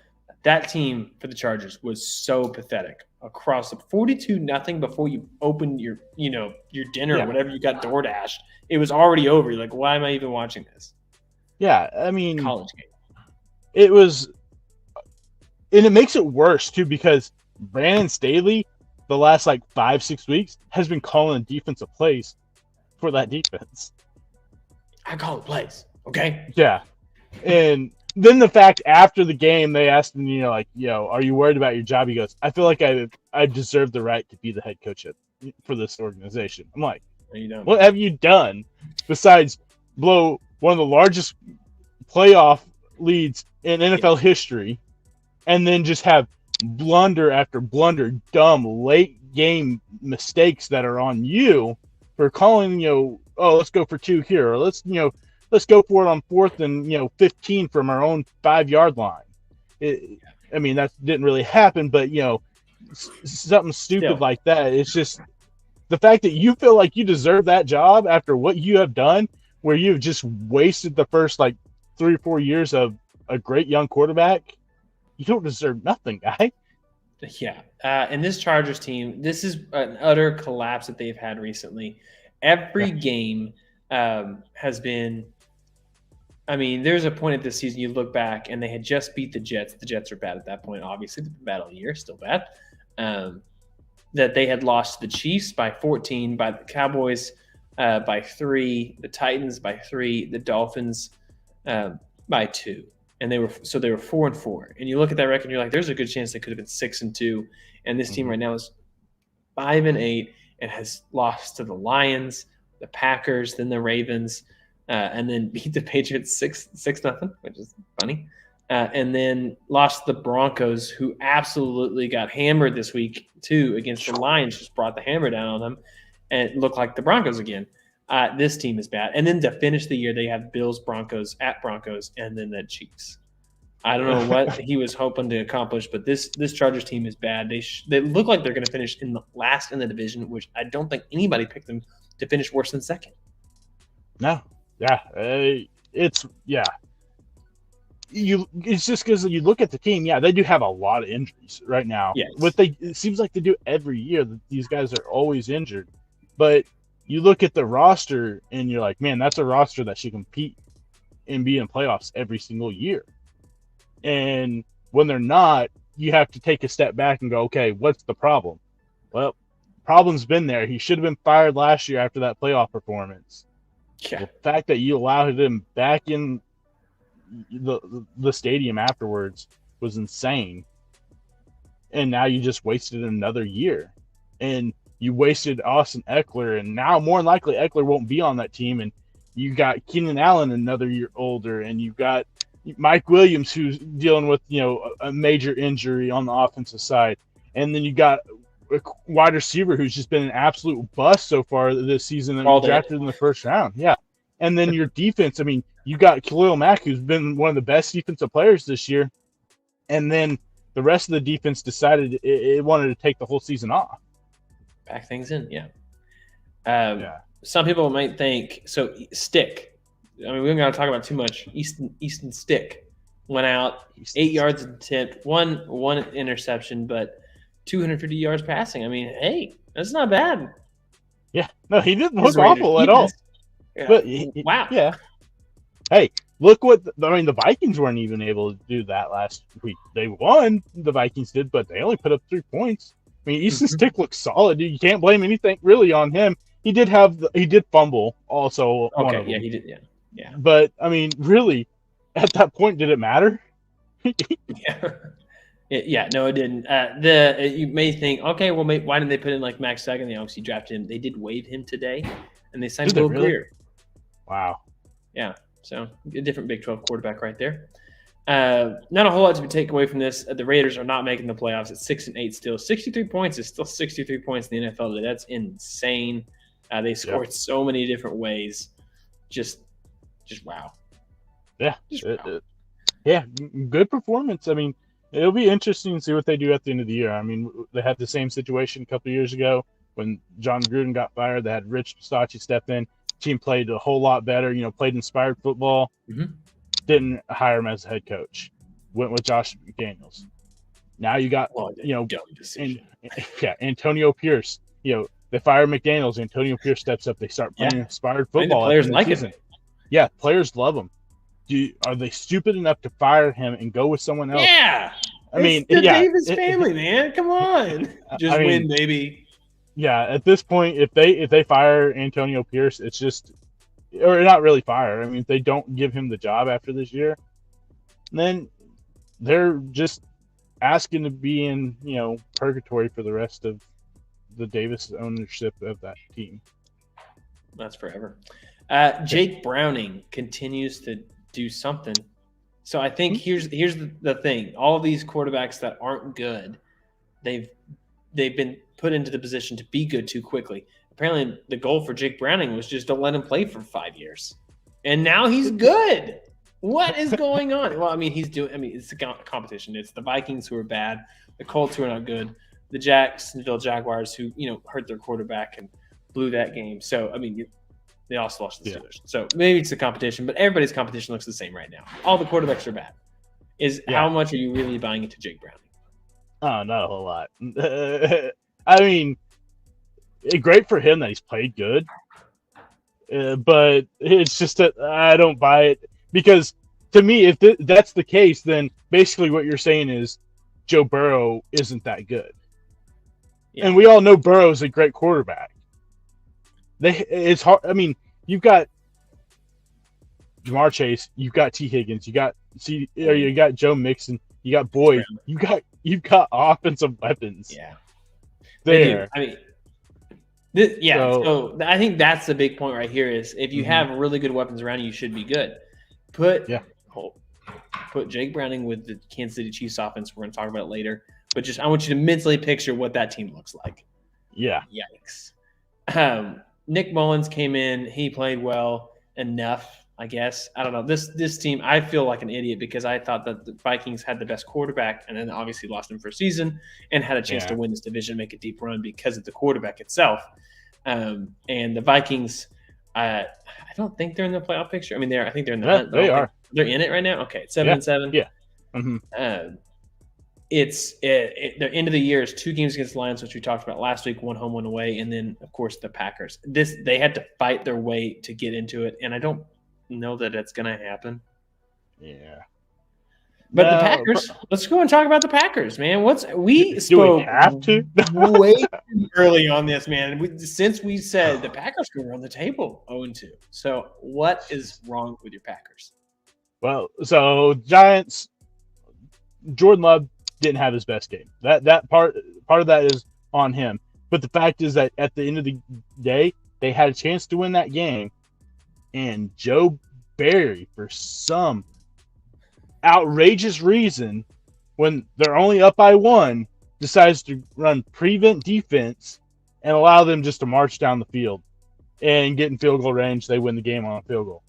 That team for the Chargers was so pathetic across the 42-0 before you opened your dinner or whatever you got DoorDashed. It was already over. You're like, why am I even watching this? Yeah, I mean, college game. It was, and it makes it worse too because Brandon Staley, the last 5-6 weeks, has been calling defensive plays for that defense. I call it plays, okay? Yeah, and then the fact after the game they asked him, are you worried about your job? He goes, I feel like I deserve the right to be the head coach for this organization. I'm like, what have you done besides blow one of the largest playoff leads in NFL history, and then just have blunder after blunder, dumb late game mistakes that are on you for calling, let's go for 2 here, or let's go for it on 4th and 15 from our own 5-yard line. That didn't really happen, but something stupid like that. It's just the fact that you feel like you deserve that job after what you have done, where you've just wasted the first 3 or 4 years of a great young quarterback. You don't deserve nothing, guy. Yeah. And this Chargers team, this is an utter collapse that they've had recently. Every game has been – there's a point at this season you look back and they had just beat the Jets. The Jets are bad at that point, obviously. They've been bad all year, still bad. That they had lost the Chiefs by 14, by the Cowboys by 3, the Titans by 3, the Dolphins by 2. And they were 4-4. And you look at that record and you're like, there's a good chance they could have been 6-2. And this team right now is 5-8 and has lost to the Lions, the Packers, then the Ravens, and then beat the Patriots 6-0, which is funny. And then lost the Broncos, who absolutely got hammered this week too against the Lions. Just brought the hammer down on them, and it looked like the Broncos again. This team is bad. And then to finish the year, they have Bills, Broncos, at Broncos, and then the Chiefs. I don't know what he was hoping to accomplish, but this Chargers team is bad. They look like they're going to finish in the last in the division, which I don't think anybody picked them to finish worse than second. No. Yeah. It's just because you look at the team, they do have a lot of injuries right now. Yes. It seems like they do every year. These guys are always injured. But you look at the roster and you're like, man, that's a roster that should compete and be in playoffs every single year. And when they're not, you have to take a step back and go, okay, what's the problem? Well, problem's been there. He should have been fired last year after that playoff performance. Yeah. The fact that you allowed him back in the stadium afterwards was insane. And now you just wasted another year. And you wasted Austin Eckler, and now more than likely Eckler won't be on that team. And you got Keenan Allen another year older, and you've got Mike Williams who's dealing with a major injury on the offensive side, and then you got a wide receiver who's just been an absolute bust so far this season and drafted in the first round. Yeah, and then your defense. You got Khalil Mack, who's been one of the best defensive players this year, and then the rest of the defense decided it wanted to take the whole season off. Pack things in, Some people might think so. Stick. We don't got to talk about too much. Easton Stick went out 8 yards in attempt, one interception, but 250 yards passing. I mean, hey, that's not bad. Yeah, no, he didn't look awful at all. Yeah. But wow. Yeah. Hey, look what the Vikings weren't even able to do that last week. They won, the Vikings did, but they only put up 3 points. I mean, Easton Stick looks solid. You can't blame anything really on him. He did fumble also. Okay, one of them. Yeah, he did. Yeah. But I mean, really, at that point, did it matter? Yeah. No, it didn't. You may think, okay, well, why didn't they put in like Max Duggan? They obviously drafted him. They did waive him today, and they signed Will Grier. Wow. Yeah. So a different Big 12 quarterback right there. Not a whole lot to take away from this. The Raiders are not making the playoffs at 6-8 still. 63 points is still 63 points in the NFL today. That's insane. They scored so many different ways. Just wow. Yeah. Yeah. Good performance. I mean, it'll be interesting to see what they do at the end of the year. I mean, they had the same situation a couple of years ago when John Gruden got fired. They had Rich Bisaccia step in. Team played a whole lot better, played inspired football. Didn't hire him as a head coach. Went with Josh McDaniels. Now you got, Antonio Pierce. They fire McDaniels. Antonio Pierce steps up. They start playing inspired football. The players like it. Yeah, players love him. Are they stupid enough to fire him and go with someone else? Yeah. It's the Davis family, man. Come on. Just win, baby. Yeah, at this point, if they fire Antonio Pierce, it's just, or not really fire. I mean, if they don't give him the job after this year, then they're just asking to be in, purgatory for the rest of the Davis ownership of that team. That's forever. Jake Browning continues to do something. So I think here's the thing. All of these quarterbacks that aren't good, they've been put into the position to be good too quickly. Apparently, the goal for Jake Browning was just to let him play for 5 years, and now he's good. What is going on? Well, I mean, it's a competition. It's the Vikings who are bad, the Colts who are not good, the Jacksonville Jaguars who hurt their quarterback and blew that game. So I mean, they also lost to the Steelers. So maybe it's a competition, but everybody's competition looks the same right now. All the quarterbacks are bad. How much are you really buying into Jake Browning? Oh, not a whole lot. I mean, great for him that he's played good, but it's just that I don't buy it because to me, if that's the case, then basically what you're saying is Joe Burrow isn't that good, and we all know Burrow's a great quarterback. It's hard. I mean, you've got Ja'Marr Chase, you've got T. Higgins, you got Joe Mixon, you got Boyd, you've got offensive weapons. Yeah. There. I mean, so I think that's the big point right here is if you have really good weapons around you should be good. Put Jake Browning with the Kansas City Chiefs offense. We're going to talk about it later. But I want you to mentally picture what that team looks like. Yeah. Yikes. Nick Mullins came in. He played well enough, I guess. I don't know. This team, I feel like an idiot because I thought that the Vikings had the best quarterback and then obviously lost him for a season and had a chance to win this division, make a deep run because of the quarterback itself. And the Vikings, I don't think they're in the playoff picture. I mean, I think they're in the hunt. They are. They're in it right now? Okay, it's 7-7. Yeah. Mm-hmm. The end of the year is 2 games against the Lions, which we talked about last week, 1 home, 1 away, and then, of course, the Packers. They had to fight their way to get into it, and I don't know that it's going to happen. Yeah. But the Packers, let's go and talk about the Packers, man. We have to? way too early on this, man. Since we said the Packers were on the table 0-2. So what is wrong with your Packers? Well, so Giants, Jordan Love didn't have his best game. That part of that is on him. But the fact is that at the end of the day, they had a chance to win that game, and Joe Barry, for some outrageous reason, when they're only up by 1, decides to run prevent defense and allow them just to march down the field and get in field goal range. They win the game on a field goal.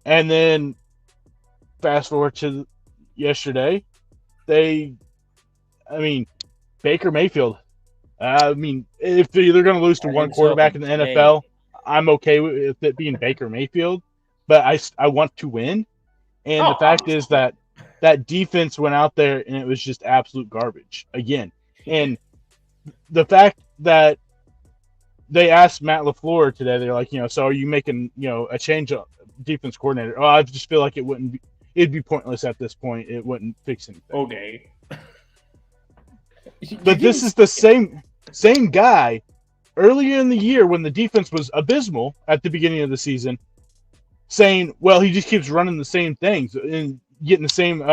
And then fast forward to yesterday, Baker Mayfield. If they're going to lose to one quarterback in the NFL, I'm okay with it being Baker Mayfield, but I want to win. And the fact is that defense went out there and it was just absolute garbage again. And the fact that they asked Matt LaFleur today, they're like, so are you making, a change of defense coordinator? Oh, I just feel like it'd be pointless at this point. It wouldn't fix anything. Okay. But this is the same guy earlier in the year when the defense was abysmal at the beginning of the season, saying, well, he just keeps running the same things and getting the same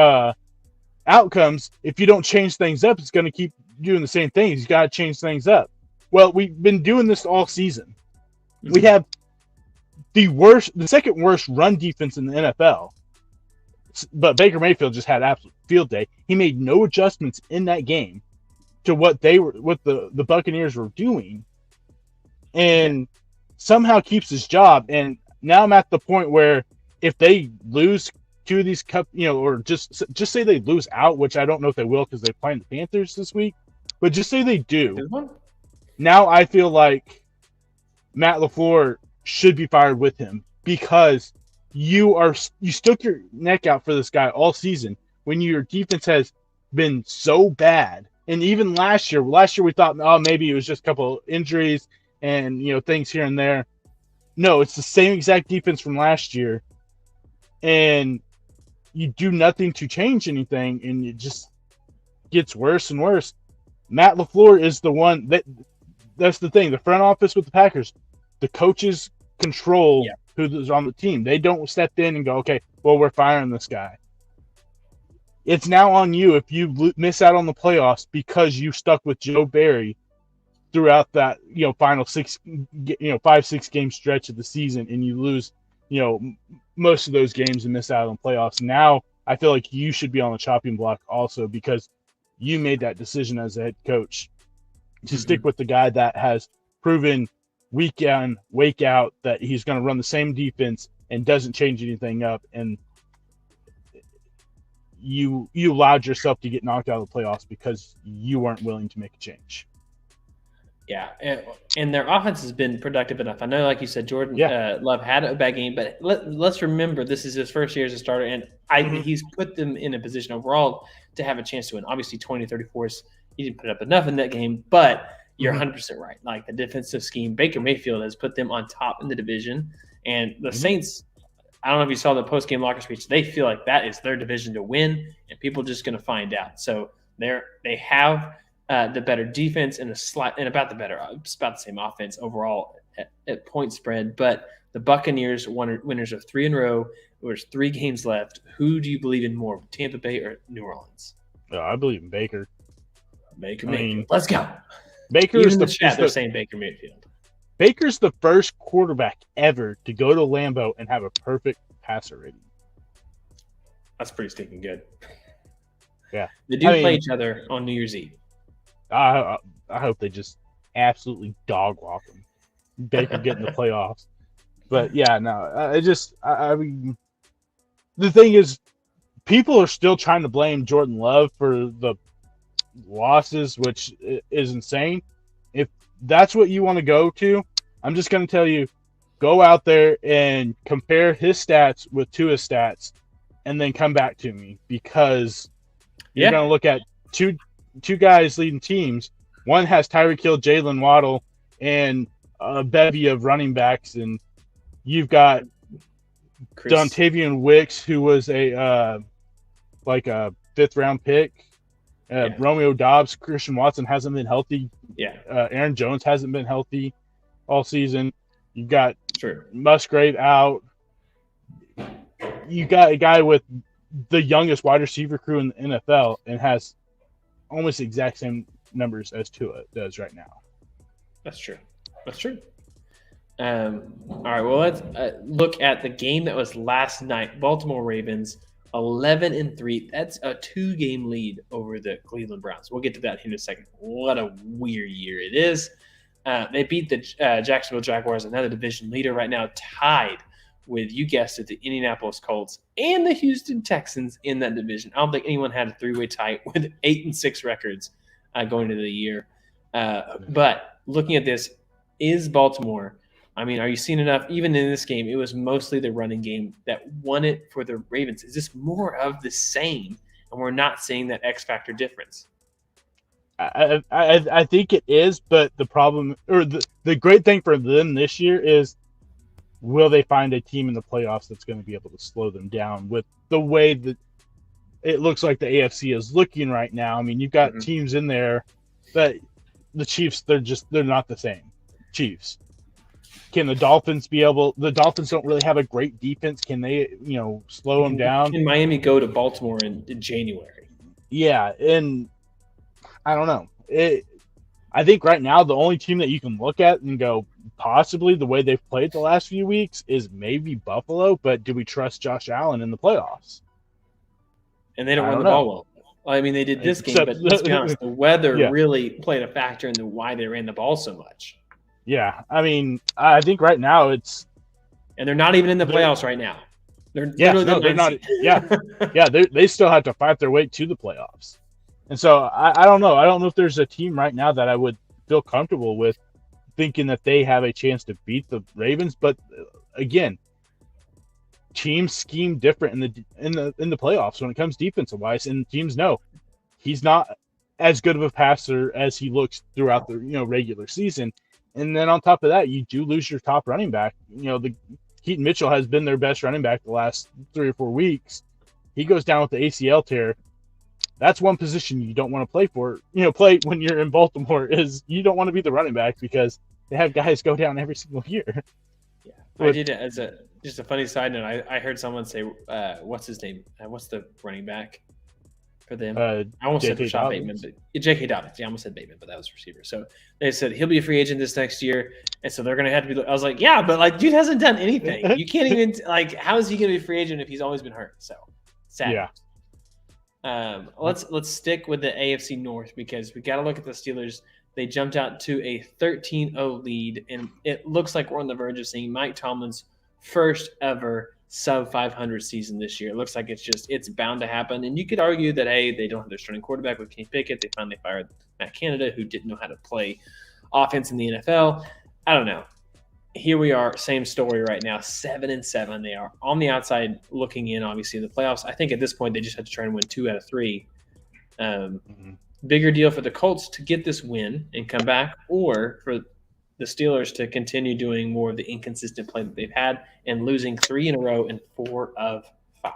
outcomes. If you don't change things up, it's going to keep doing the same things. He's got to change things up. Well, we've been doing this all season. Mm-hmm. We have the second worst run defense in the NFL. But Baker Mayfield just had absolute field day. He made no adjustments in that game to what the Buccaneers were doing, and somehow keeps his job. And now I'm at the point where if they lose two of these or just say they lose out, which I don't know if they will because they're playing the Panthers this week, but just say they do. Now I feel like Matt LaFleur should be fired with him because you stuck your neck out for this guy all season when your defense has been so bad. And even last year we thought, oh, maybe it was just a couple injuries and things here and there. No, it's the same exact defense from last year, and you do nothing to change anything, and it just gets worse and worse. Matt LaFleur is the one that's the thing. The front office with the Packers, the coaches control who's on the team. They don't step in and go, okay, well, we're firing this guy. It's now on you if you miss out on the playoffs because you stuck with Joe Barry throughout that final 5-6 game stretch of the season, and you lose most of those games and miss out on playoffs. Now I feel like you should be on the chopping block also because you made that decision as a head coach to stick with the guy that has proven week in, week out that he's going to run the same defense and doesn't change anything up. And you allowed yourself to get knocked out of the playoffs because you weren't willing to make a change. Yeah, and their offense has been productive enough. I know, like you said, Jordan Love had a bad game, but let's remember this is his first year as a starter, and he's put them in a position overall to have a chance to win. Obviously, 20-34 he didn't put up enough in that game, but you're 100% right. Like the defensive scheme, Baker Mayfield has put them on top in the division, and the Saints. I don't know if you saw the post-game locker speech. They feel like that is their division to win, and people are just going to find out. So they have the better defense and about the same offense overall at point spread. But the Buccaneers winners of 3 in a row. There's 3 games left. Who do you believe in more, Tampa Bay or New Orleans? I believe in Baker. Mayfield. Let's go. Baker's they're saying Baker Mayfield. Baker's the first quarterback ever to go to Lambeau and have a perfect passer rating. That's pretty stinking good. Yeah. They do play each other on New Year's Eve. I hope they just absolutely dog walk him. Baker get in the playoffs. But yeah, no, I mean, the thing is, people are still trying to blame Jordan Love for the losses, which is insane. If that's what you want to go to, I'm just going to tell you, go out there and compare his stats with Tua's stats and then come back to me because you're going to look at two guys leading teams. One has Tyreek Hill, Jalen Waddle, and a bevy of running backs, and you've got Dontavian Wicks, who was a 5th-round pick. Romeo Doubs, Christian Watson hasn't been healthy. Aaron Jones hasn't been healthy all season. You got Musgrave out. You got a guy with the youngest wide receiver crew in the NFL and has almost the exact same numbers as Tua does right now. That's true. All right, well, let's look at the game that was last night. Baltimore Ravens 11-3. That's a 2-game lead over the Cleveland Browns. We'll get to that in a second. What a weird year it is. They beat the Jacksonville Jaguars, another division leader right now, tied with, you guessed it, the Indianapolis Colts and the Houston Texans in that division. I don't think anyone had a 3-way tie with 8-6 records going into the year. But looking at this, is Baltimore – I mean, are you seeing enough? Even in this game, it was mostly the running game that won it for the Ravens. Is this more of the same, and we're not seeing that X factor difference? I think it is, but the problem or the great thing for them this year is, will they find a team in the playoffs that's going to be able to slow them down with the way that it looks like the AFC is looking right now? I mean, you've got teams in there that the Chiefs, they're not the same. Chiefs. Can the Dolphins the Dolphins don't really have a great defense. Can they, slow them down? Can Miami go to Baltimore in January? Yeah, and I don't know. I think right now the only team that you can look at and go, possibly the way they've played the last few weeks is maybe Buffalo, but do we trust Josh Allen in the playoffs? And they don't run the ball well. I mean, they did this game, but let's be honest, the weather really played a factor in why they ran the ball so much. Yeah, I mean, I think right now it's, and they're not even in the playoffs right now. They're not. Yeah, they still have to fight their way to the playoffs. And so I don't know. I don't know if there's a team right now that I would feel comfortable with thinking that they have a chance to beat the Ravens. But again, teams scheme different in the playoffs when it comes defensive wise, and teams know he's not as good of a passer as he looks throughout the regular season. And then on top of that, you do lose your top running back. Keaton Mitchell has been their best running back the last 3 or 4 weeks. He goes down with the ACL tear. That's one position you don't want to play for. Play when you're in Baltimore is you don't want to be the running back because they have guys go down every single year. Yeah, I did it as just a funny side note. I heard someone say, "What's his name? What's the running back for them?" I almost said Rashad Bateman, but J.K. Dobbins. Yeah, I almost said Bateman, but that was receiver. So they said he'll be a free agent this next year, and so they're going to have to be. I was like, yeah, but dude hasn't done anything. You can't even how is he going to be a free agent if he's always been hurt? So sad. Yeah. Let's stick with the AFC North because we got to look at the Steelers. They jumped out to a 13-0 lead, and it looks like we're on the verge of seeing Mike Tomlin's first ever sub-500 season this year. It looks like it's bound to happen. And you could argue that, hey, they don't have their starting quarterback with Kenny Pickett. They finally fired Matt Canada, who didn't know how to play offense in the NFL. I don't know. Here we are, same story right now, 7-7. They are on the outside looking in, obviously, in the playoffs. I think at this point they just have to try and win 2 out of 3. Bigger deal for the Colts to get this win and come back, or for the Steelers to continue doing more of the inconsistent play that they've had and losing 3 in a row and 4 of 5.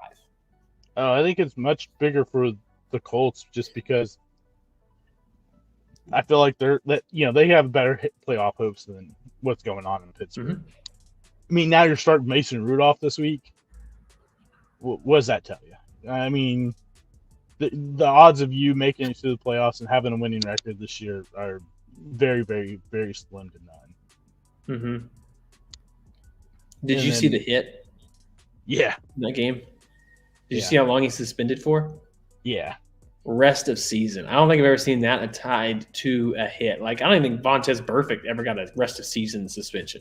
Oh, I think it's much bigger for the Colts just because I feel like they have better playoff hopes than what's going on in Pittsburgh. I mean, now you're starting Mason Rudolph this week. What does that tell you? I mean, the odds of you making it to the playoffs and having a winning record this year are very, very, very slim to none. Did you see the hit? Yeah. In that game? Did you see how long he's suspended for? Yeah. Rest of season. I don't think I've ever seen that tied to a hit. I don't even think Vontaze Burfict ever got a rest of season suspension.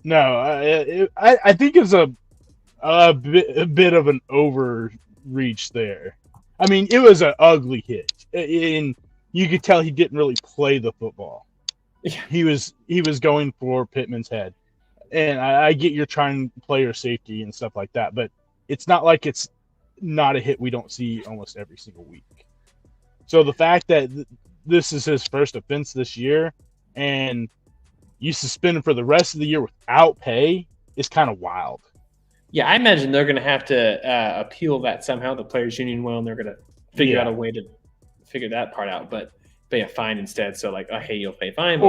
No, I think it's a bit of an overreach there. I mean, it was an ugly hit, and you could tell he didn't really play the football. Yeah. He was going for Pittman's head, and I get you're trying player safety and stuff like that, but it's not like it's not a hit we don't see almost every single week. So the fact that this is his first offense this year, and you suspend him for the rest of the year without pay is kind of wild. Yeah, I imagine they're going to have to appeal that somehow. The players' union will, and they're going to figure out a way to figure that part out. But pay a fine instead. So hey, you'll pay a fine.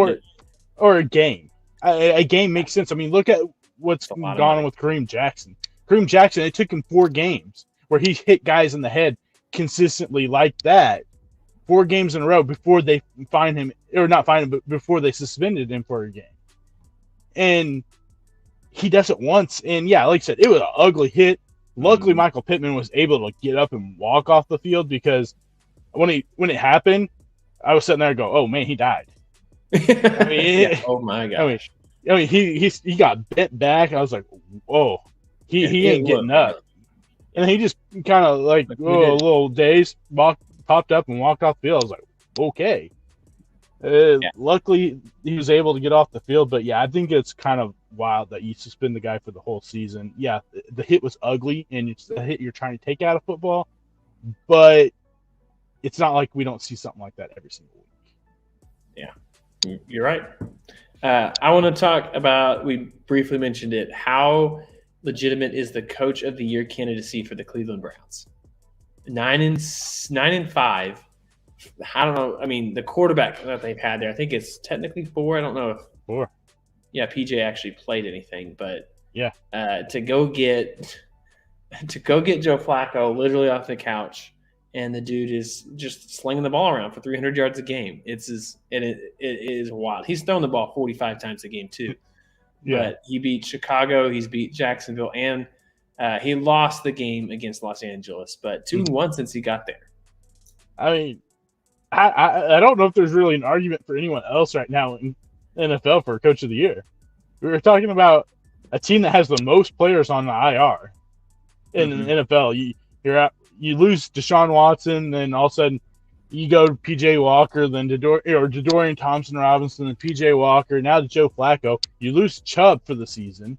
Or a game. A game makes sense. I mean, look at what's gone on with Kareem Jackson. Kareem Jackson, it took him 4 games where he hit guys in the head consistently like that. 4 games in a row before they find him, or not find him, but before they suspended him for a game. And he does it once, and yeah, like I said, it was an ugly hit. Luckily, Michael Pittman was able to get up and walk off the field because when it happened, I was sitting there and go, "Oh man, he died." I mean, oh my gosh! I mean, he got bent back. I was like, "Whoa, he ain't getting up." And he just kind of a little dazed, popped up and walked off the field. I was like, "Okay." Luckily, he was able to get off the field, but yeah, I think it's kind of wild that you suspend the guy for the whole season. Yeah, the hit was ugly, and it's a hit you're trying to take out of football, but it's not like we don't see something like that every single week. Yeah, you're right. I want to talk about, we briefly mentioned it, how legitimate is the Coach of the Year candidacy for the Cleveland Browns? 9-5. I don't know. I mean, the quarterback that they've had there, I think it's technically 4. I don't know if 4. Yeah, PJ actually played anything, but yeah, to go get Joe Flacco literally off the couch, and the dude is just slinging the ball around for 300 yards a game. It is wild. He's thrown the ball 45 times a game too. Yeah. But he beat Chicago, he's beat Jacksonville, and he lost the game against Los Angeles, but 2-1 since he got there. I mean, I don't know if there's really an argument for anyone else right now in NFL for Coach of the Year. We were talking about a team that has the most players on the IR in the NFL. You lose Deshaun Watson, then all of a sudden you go to PJ Walker, then Dorian Thompson-Robinson, then PJ Walker, now to Joe Flacco. You lose Chubb for the season.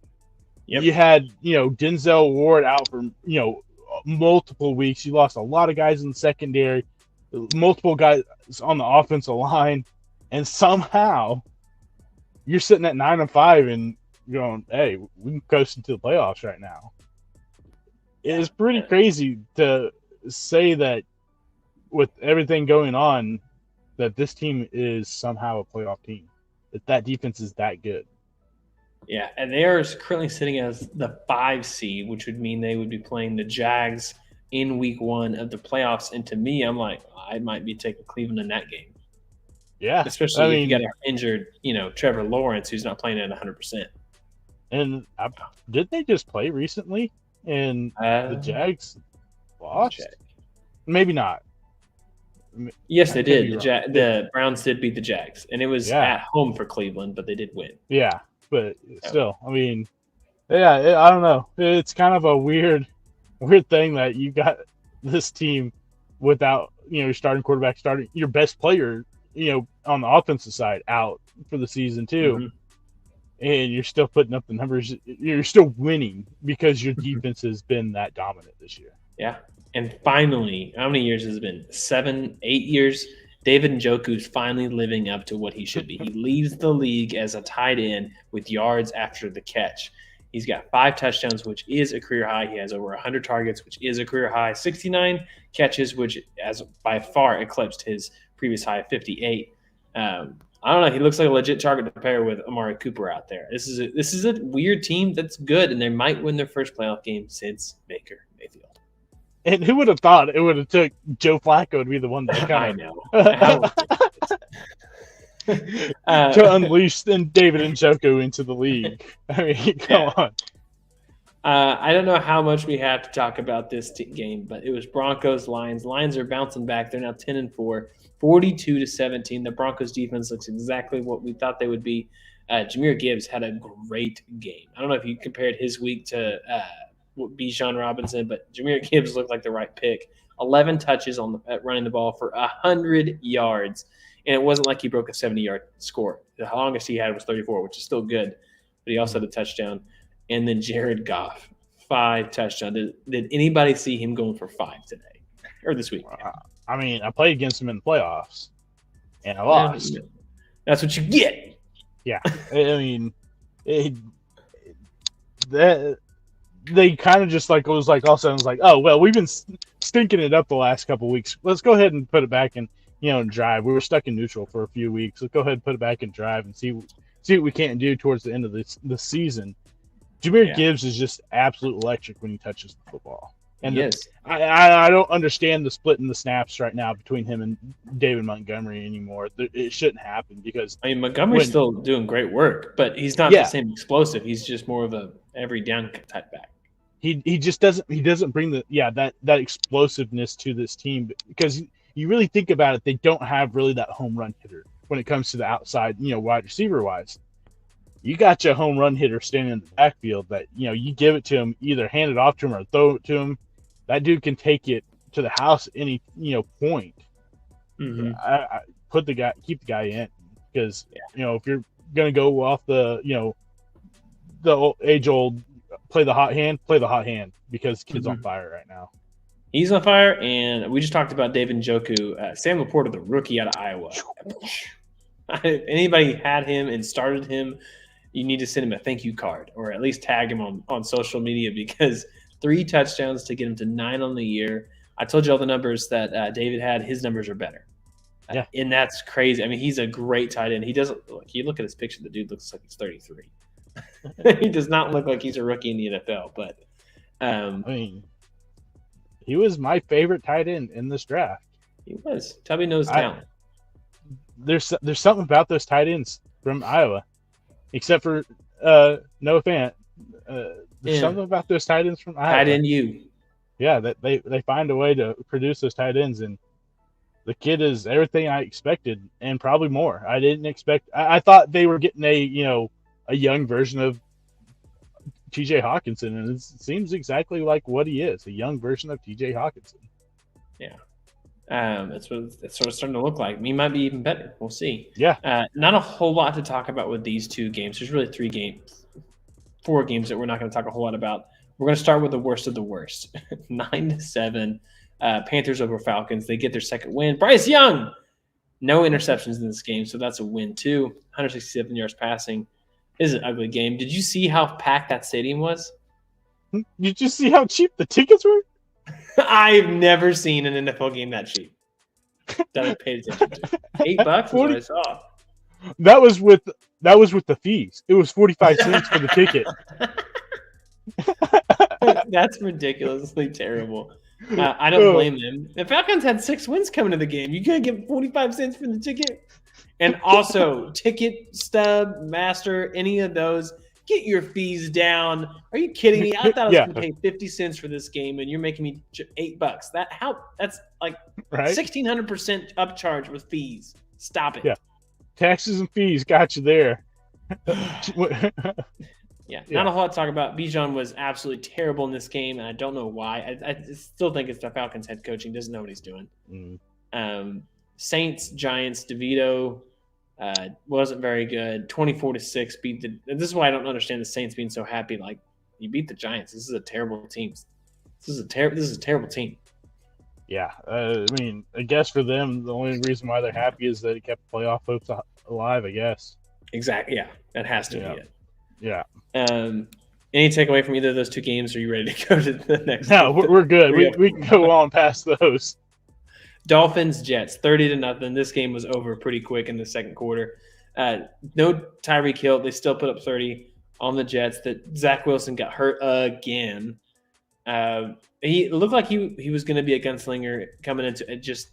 Yep. You had Denzel Ward out for multiple weeks. You lost a lot of guys in the secondary, multiple guys on the offensive line, and somehow you're sitting at 9-5 and going, hey, we can coast into the playoffs right now. It's pretty crazy to say that with everything going on, that this team is somehow a playoff team, that defense is that good. Yeah, and they are currently sitting as the 5 seed, which would mean they would be playing the Jags in week 1 of the playoffs. And to me, I'm like, I might be taking Cleveland in that game. Yeah. Especially if you got an injured, Trevor Lawrence, who's not playing at 100%. And did they just play recently? And the Jags lost? Maybe not. Yes, they did. The Browns did beat the Jags, and it was at home for Cleveland, but they did win. Yeah, but still, I mean, I don't know. It's kind of a weird thing that you got this team without, your starting quarterback, your best player, on the offensive side out for the season too. Mm-hmm. And you're still putting up the numbers. You're still winning because your defense has been that dominant this year. Yeah. And finally, how many years has it been? 7, 8 years? David Njoku's finally living up to what he should be. He leads the league as a tight end with yards after the catch. He's got 5 touchdowns, which is a career high. He has over 100 targets, which is a career high. 69 catches, which has by far eclipsed his previous high of 58. I don't know. He looks like a legit target to pair with Amari Cooper out there. This is a weird team that's good, and they might win their first playoff game since Baker Mayfield. And who would have thought it would have took Joe Flacco to be the one that I know. to unleash David Njoku into the league. I mean, come on. I don't know how much we have to talk about this game, but it was Broncos Lions. Lions are bouncing back. They're now 10-4, 42-17. The Broncos defense looks exactly what we thought they would be. Jahmyr Gibbs had a great game. I don't know if you compared his week to Bijan Robinson, but Jahmyr Gibbs looked like the right pick. 11 touches at running the ball for 100 yards, and it wasn't like he broke a 70-yard score. The longest he had was 34, which is still good, but he also had a touchdown. And then Jared Goff, 5 touchdowns. Did anybody see him going for 5 today or this week? I mean, I played against him in the playoffs, and I lost. That's what you get. Yeah, I mean, they kind of just like, it was like all of a sudden it was like, oh well, we've been stinking it up the last couple of weeks. Let's go ahead and put it back in, drive. We were stuck in neutral for a few weeks. Let's go ahead and put it back in drive and see what we can do towards the end of the season. Jahmyr Gibbs is just absolute electric when he touches the football. And I don't understand the split in the snaps right now between him and David Montgomery anymore. It shouldn't happen because Montgomery's still doing great work, but he's not the same explosive. He's just more of a every down type back. He just doesn't bring that explosiveness to this team, because you really think about it, they don't have really that home run hitter when it comes to the outside, wide receiver wise. You got your home run hitter standing in the backfield that, you give it to him, either hand it off to him or throw it to him. That dude can take it to the house at any, point. Mm-hmm. I keep the guy in, because, if you're going to go off the, the age old, play the hot hand, because the kid's on fire right now. He's on fire, and we just talked about David Njoku. Sam Laporta, the rookie out of Iowa. If anybody had him and started him, you need to send him a thank you card or at least tag him on social media because 3 touchdowns to get him to 9 on the year. I told you all the numbers that David had. His numbers are better. Yeah. And that's crazy. I mean, he's a great tight end. He doesn't look. You look at his picture, the dude looks like he's 33. He does not look like he's a rookie in the NFL. But I mean, he was my favorite tight end in this draft. He was. Tubby knows talent. There's something about those tight ends from Iowa, except for Noah Fant. There's something about those tight ends from Iowa. Tight end you. Yeah, that they find a way to produce those tight ends, and the kid is everything I expected and probably more. I didn't expect. I thought they were getting a young version of T.J. Hawkinson, and it seems exactly like what he is, a young version of T.J. Hawkinson. Yeah. That's what it's sort of starting to look like. He might be even better. We'll see. Yeah. Not a whole lot to talk about with these 2 games. There's really 4 games that we're not going to talk a whole lot about. We're going to start with the worst of the worst. 9-7, Panthers over Falcons. They get their second win. Bryce Young, no interceptions in this game, so that's a win too. 167 yards passing. This is an ugly game. Did you see how packed that stadium was? Did you see how cheap the tickets were? I've never seen an NFL game that cheap. That I paid attention to. $8 is what I saw. That was with the fees. It was 45 cents for the ticket. That's ridiculously terrible. I don't blame them. The Falcons had 6 wins coming to the game. You can't get 45 cents for the ticket. And also, ticket stub, master, any of those. Get your fees down. Are you kidding me? I thought I was going to pay 50 cents for this game, and you're making me $8. That's like 1,600% upcharge with fees. Stop it. Yeah, taxes and fees got you there. Yeah, not a whole lot to talk about. Bijan was absolutely terrible in this game, and I don't know why. I still think it's the Falcons head coaching. Doesn't know what he's doing. Saints, Giants, DeVito. Wasn't very good. 24-6 beat the. This is why I don't understand the Saints being so happy. Like, you beat the Giants. This is a terrible team. This is a terrible team. Yeah, I mean, I guess for them, the only reason why they're happy is that it kept playoff hopes alive. I guess. Exactly. Yeah, that has to be it. Yeah. Any takeaway from either of those 2 games? Are you ready to go to the next? No, we're good. We can go on past those. Dolphins, Jets, 30-0. This game was over pretty quick in the second quarter. No Tyreek Hill. They still put up 30 on the Jets. That Zach Wilson got hurt again. He looked like he was going to be a gunslinger coming into it. Just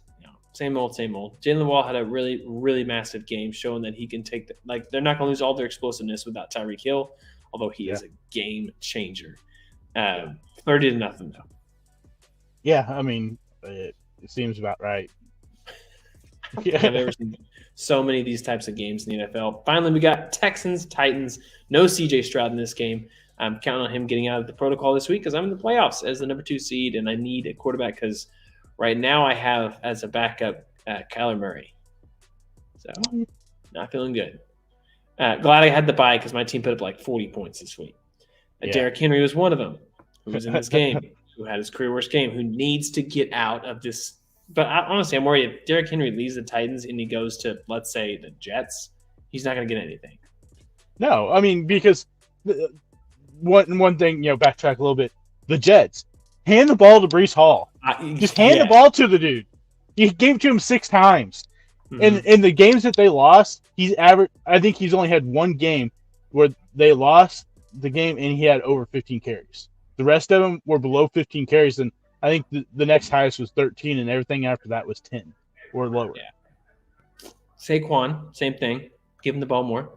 same old. Jalen Wall had a really, really massive game, showing that he can take they're not going to lose all their explosiveness without Tyreek Hill, although he is a game changer. 30-0 though. Yeah, I mean. It seems about right. Yeah. I've never seen so many of these types of games in the NFL. Finally, we got Texans, Titans. No CJ Stroud in this game. I'm counting on him getting out of the protocol this week because I'm in the playoffs as the number 2 seed, and I need a quarterback because right now I have as a backup Kyler Murray. So, not feeling good. Glad I had the bye because my team put up like 40 points this week. Derrick Henry was one of them who was in this game. Who had his career worst game, who needs to get out of this. But honestly, I'm worried if Derrick Henry leaves the Titans and he goes to, let's say, the Jets, he's not going to get anything. No, I mean, because one thing, backtrack a little bit. The Jets, hand the ball to Breece Hall. Just hand the ball to the dude. You gave it to him 6 times. Mm-hmm. And in the games that they lost, I think he's only had 1 game where they lost the game and he had over 15 carries. The rest of them were below 15 carries, and I think the next highest was 13, and everything after that was 10 or lower. Yeah. Saquon, same thing. Give him the ball more.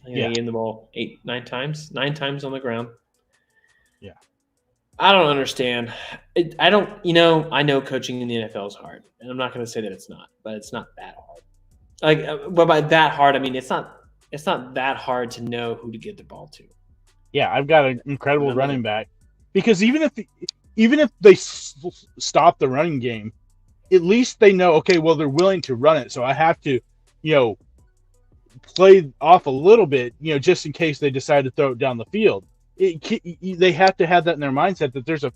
I gave him the ball 9 times on the ground. Yeah. I don't understand. I know coaching in the NFL is hard, and I'm not going to say that it's not, but it's not that hard. But by that hard, I mean it's not that hard to know who to get the ball to. Yeah, I've got an incredible running back. Because even if they stop the running game, at least they know, okay, well, they're willing to run it. So I have to, play off a little bit, just in case they decide to throw it down the field. They have to have that in their mindset that there's a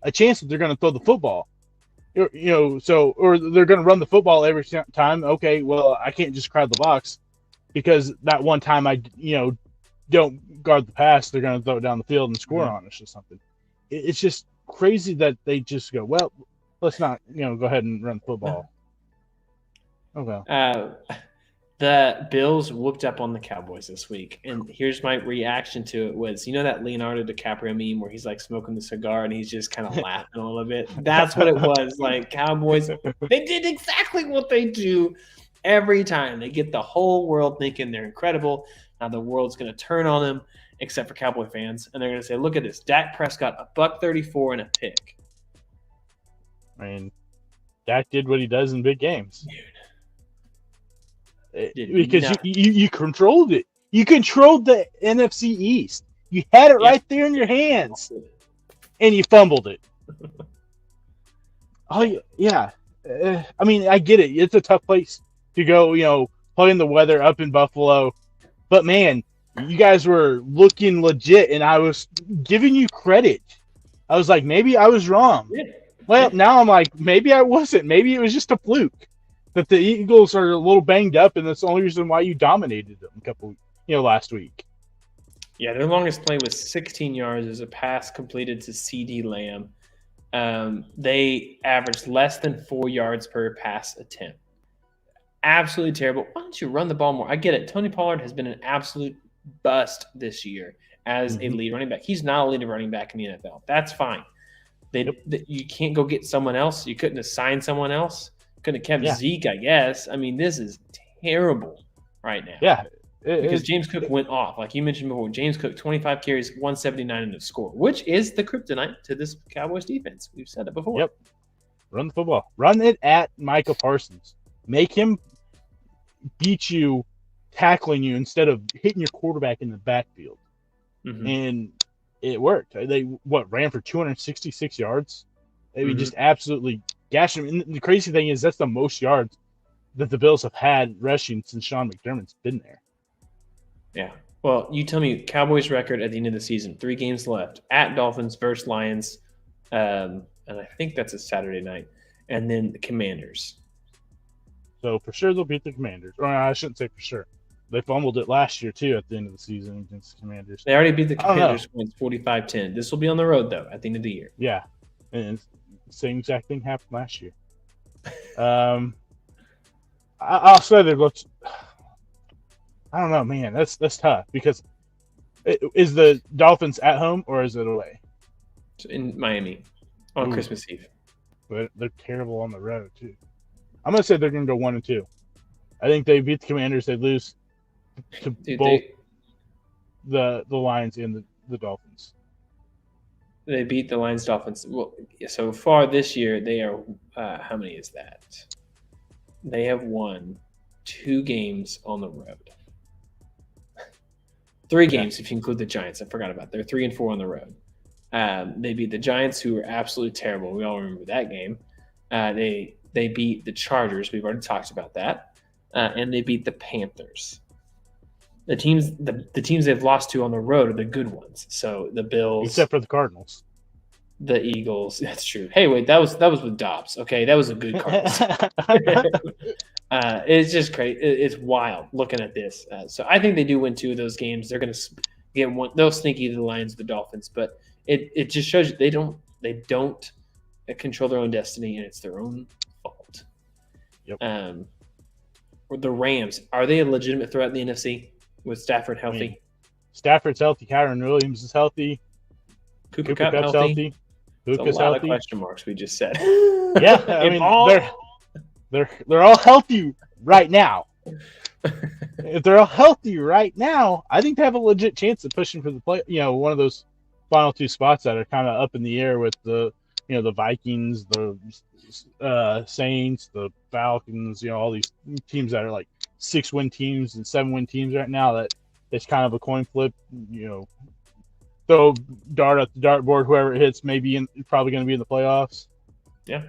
a chance that they're going to throw the football. Or they're going to run the football every time. Okay, well, I can't just crowd the box because that one time I don't guard the pass, they're going to throw it down the field and score on us or something. It's just crazy that they just go, well, let's not go ahead and run the football. Okay. The Bills whooped up on the Cowboys this week, and here's my reaction to it was, that Leonardo DiCaprio meme where he's like smoking the cigar and he's just kind of laughing a little bit. That's what it was. Like, Cowboys, they did exactly what they do every time. They get the whole world thinking they're incredible. Now the world's going to turn on them, except for Cowboy fans, and they're going to say, look at this. Dak Prescott, $134 and a pick. I mean, Dak did what he does in big games. Because you controlled it. You controlled the NFC East. You had it right there in your hands, and you fumbled it. Oh yeah. I mean, I get it. It's a tough place to go. Play in the weather up in Buffalo, but man, you guys were looking legit, and I was giving you credit. I was like, maybe I was wrong. Yeah. Well, now I'm like, maybe I wasn't. Maybe it was just a fluke. That the Eagles are a little banged up, and that's the only reason why you dominated them last week. Yeah, their longest play was 16 yards as a pass completed to CeeDee Lamb. They averaged less than 4 yards per pass attempt. Absolutely terrible. Why don't you run the ball more? I get it. Tony Pollard has been an absolute bust this year as a lead running back. He's not a lead running back in the NFL. That's fine. You can't go get someone else. You couldn't have signed someone else. Couldn't have kept Zeke, I guess. I mean, this is terrible right now. Yeah. Because James Cook went off. Like you mentioned before, James Cook, 25 carries, 179 in the score, which is the kryptonite to this Cowboys defense. We've said it before. Yep. Run the football. Run it at Micah Parsons. Make him beat you, tackling you, instead of hitting your quarterback in the backfield. Mm-hmm. And it worked. They, ran for 266 yards? They just absolutely gashed him. And the crazy thing is that's the most yards that the Bills have had rushing since Sean McDermott's been there. Yeah. Well, you tell me Cowboys record at the end of the season, 3 games left at Dolphins versus Lions. And I think that's a Saturday night. And then the Commanders. So for sure they'll beat the Commanders. Or I shouldn't say for sure. They fumbled it last year too at the end of the season against the Commanders. They already beat the Commanders 45-10. This will be on the road though at the end of the year. Yeah. And same exact thing happened last year. I'll say they looked. I don't know, man. That's tough because is the Dolphins at home or is it away? It's in Miami on Christmas Eve. But they're terrible on the road too. I'm gonna say they're gonna go 1-2. I think they beat the Commanders. They lose to both the Lions and the Dolphins. They beat the Lions, Dolphins. Well, so far this year, they are how many is that? They have won 2 games on the road. 3 games if you include the Giants. I forgot about that. They're 3-4 on the road. They beat the Giants, who were absolutely terrible. We all remember that game. They beat the Chargers. We've already talked about that. And they beat the Panthers. The teams they've lost to on the road are the good ones. So the Bills, except for the Cardinals, the Eagles. That's true. Hey, wait, that was with Dobbs. Okay, that was a good Cardinals. It's just crazy. It's wild looking at this. So I think they do win 2 of those games. They're going to get one. They'll sneak either the Lions or the Dolphins, but it just shows you they don't control their own destiny, and it's their own fault. Yep. The Rams, are they a legitimate threat in the NFC? With Stafford healthy? I mean, Stafford's healthy. Kyron Williams is healthy. Cooper Kupp's healthy. Luka's a lot healthy. Of question marks we just said. Yeah, I mean they're all healthy right now. If they're all healthy right now, I think they have a legit chance of pushing for the play. One of those final 2 spots that are kind of up in the air with the Vikings, the Saints, the Falcons. All these teams that are like 6-win teams and 7-win teams right now. That it's kind of a coin flip. Throw dart at the dartboard. Whoever it hits, probably going to be in the playoffs. Yeah.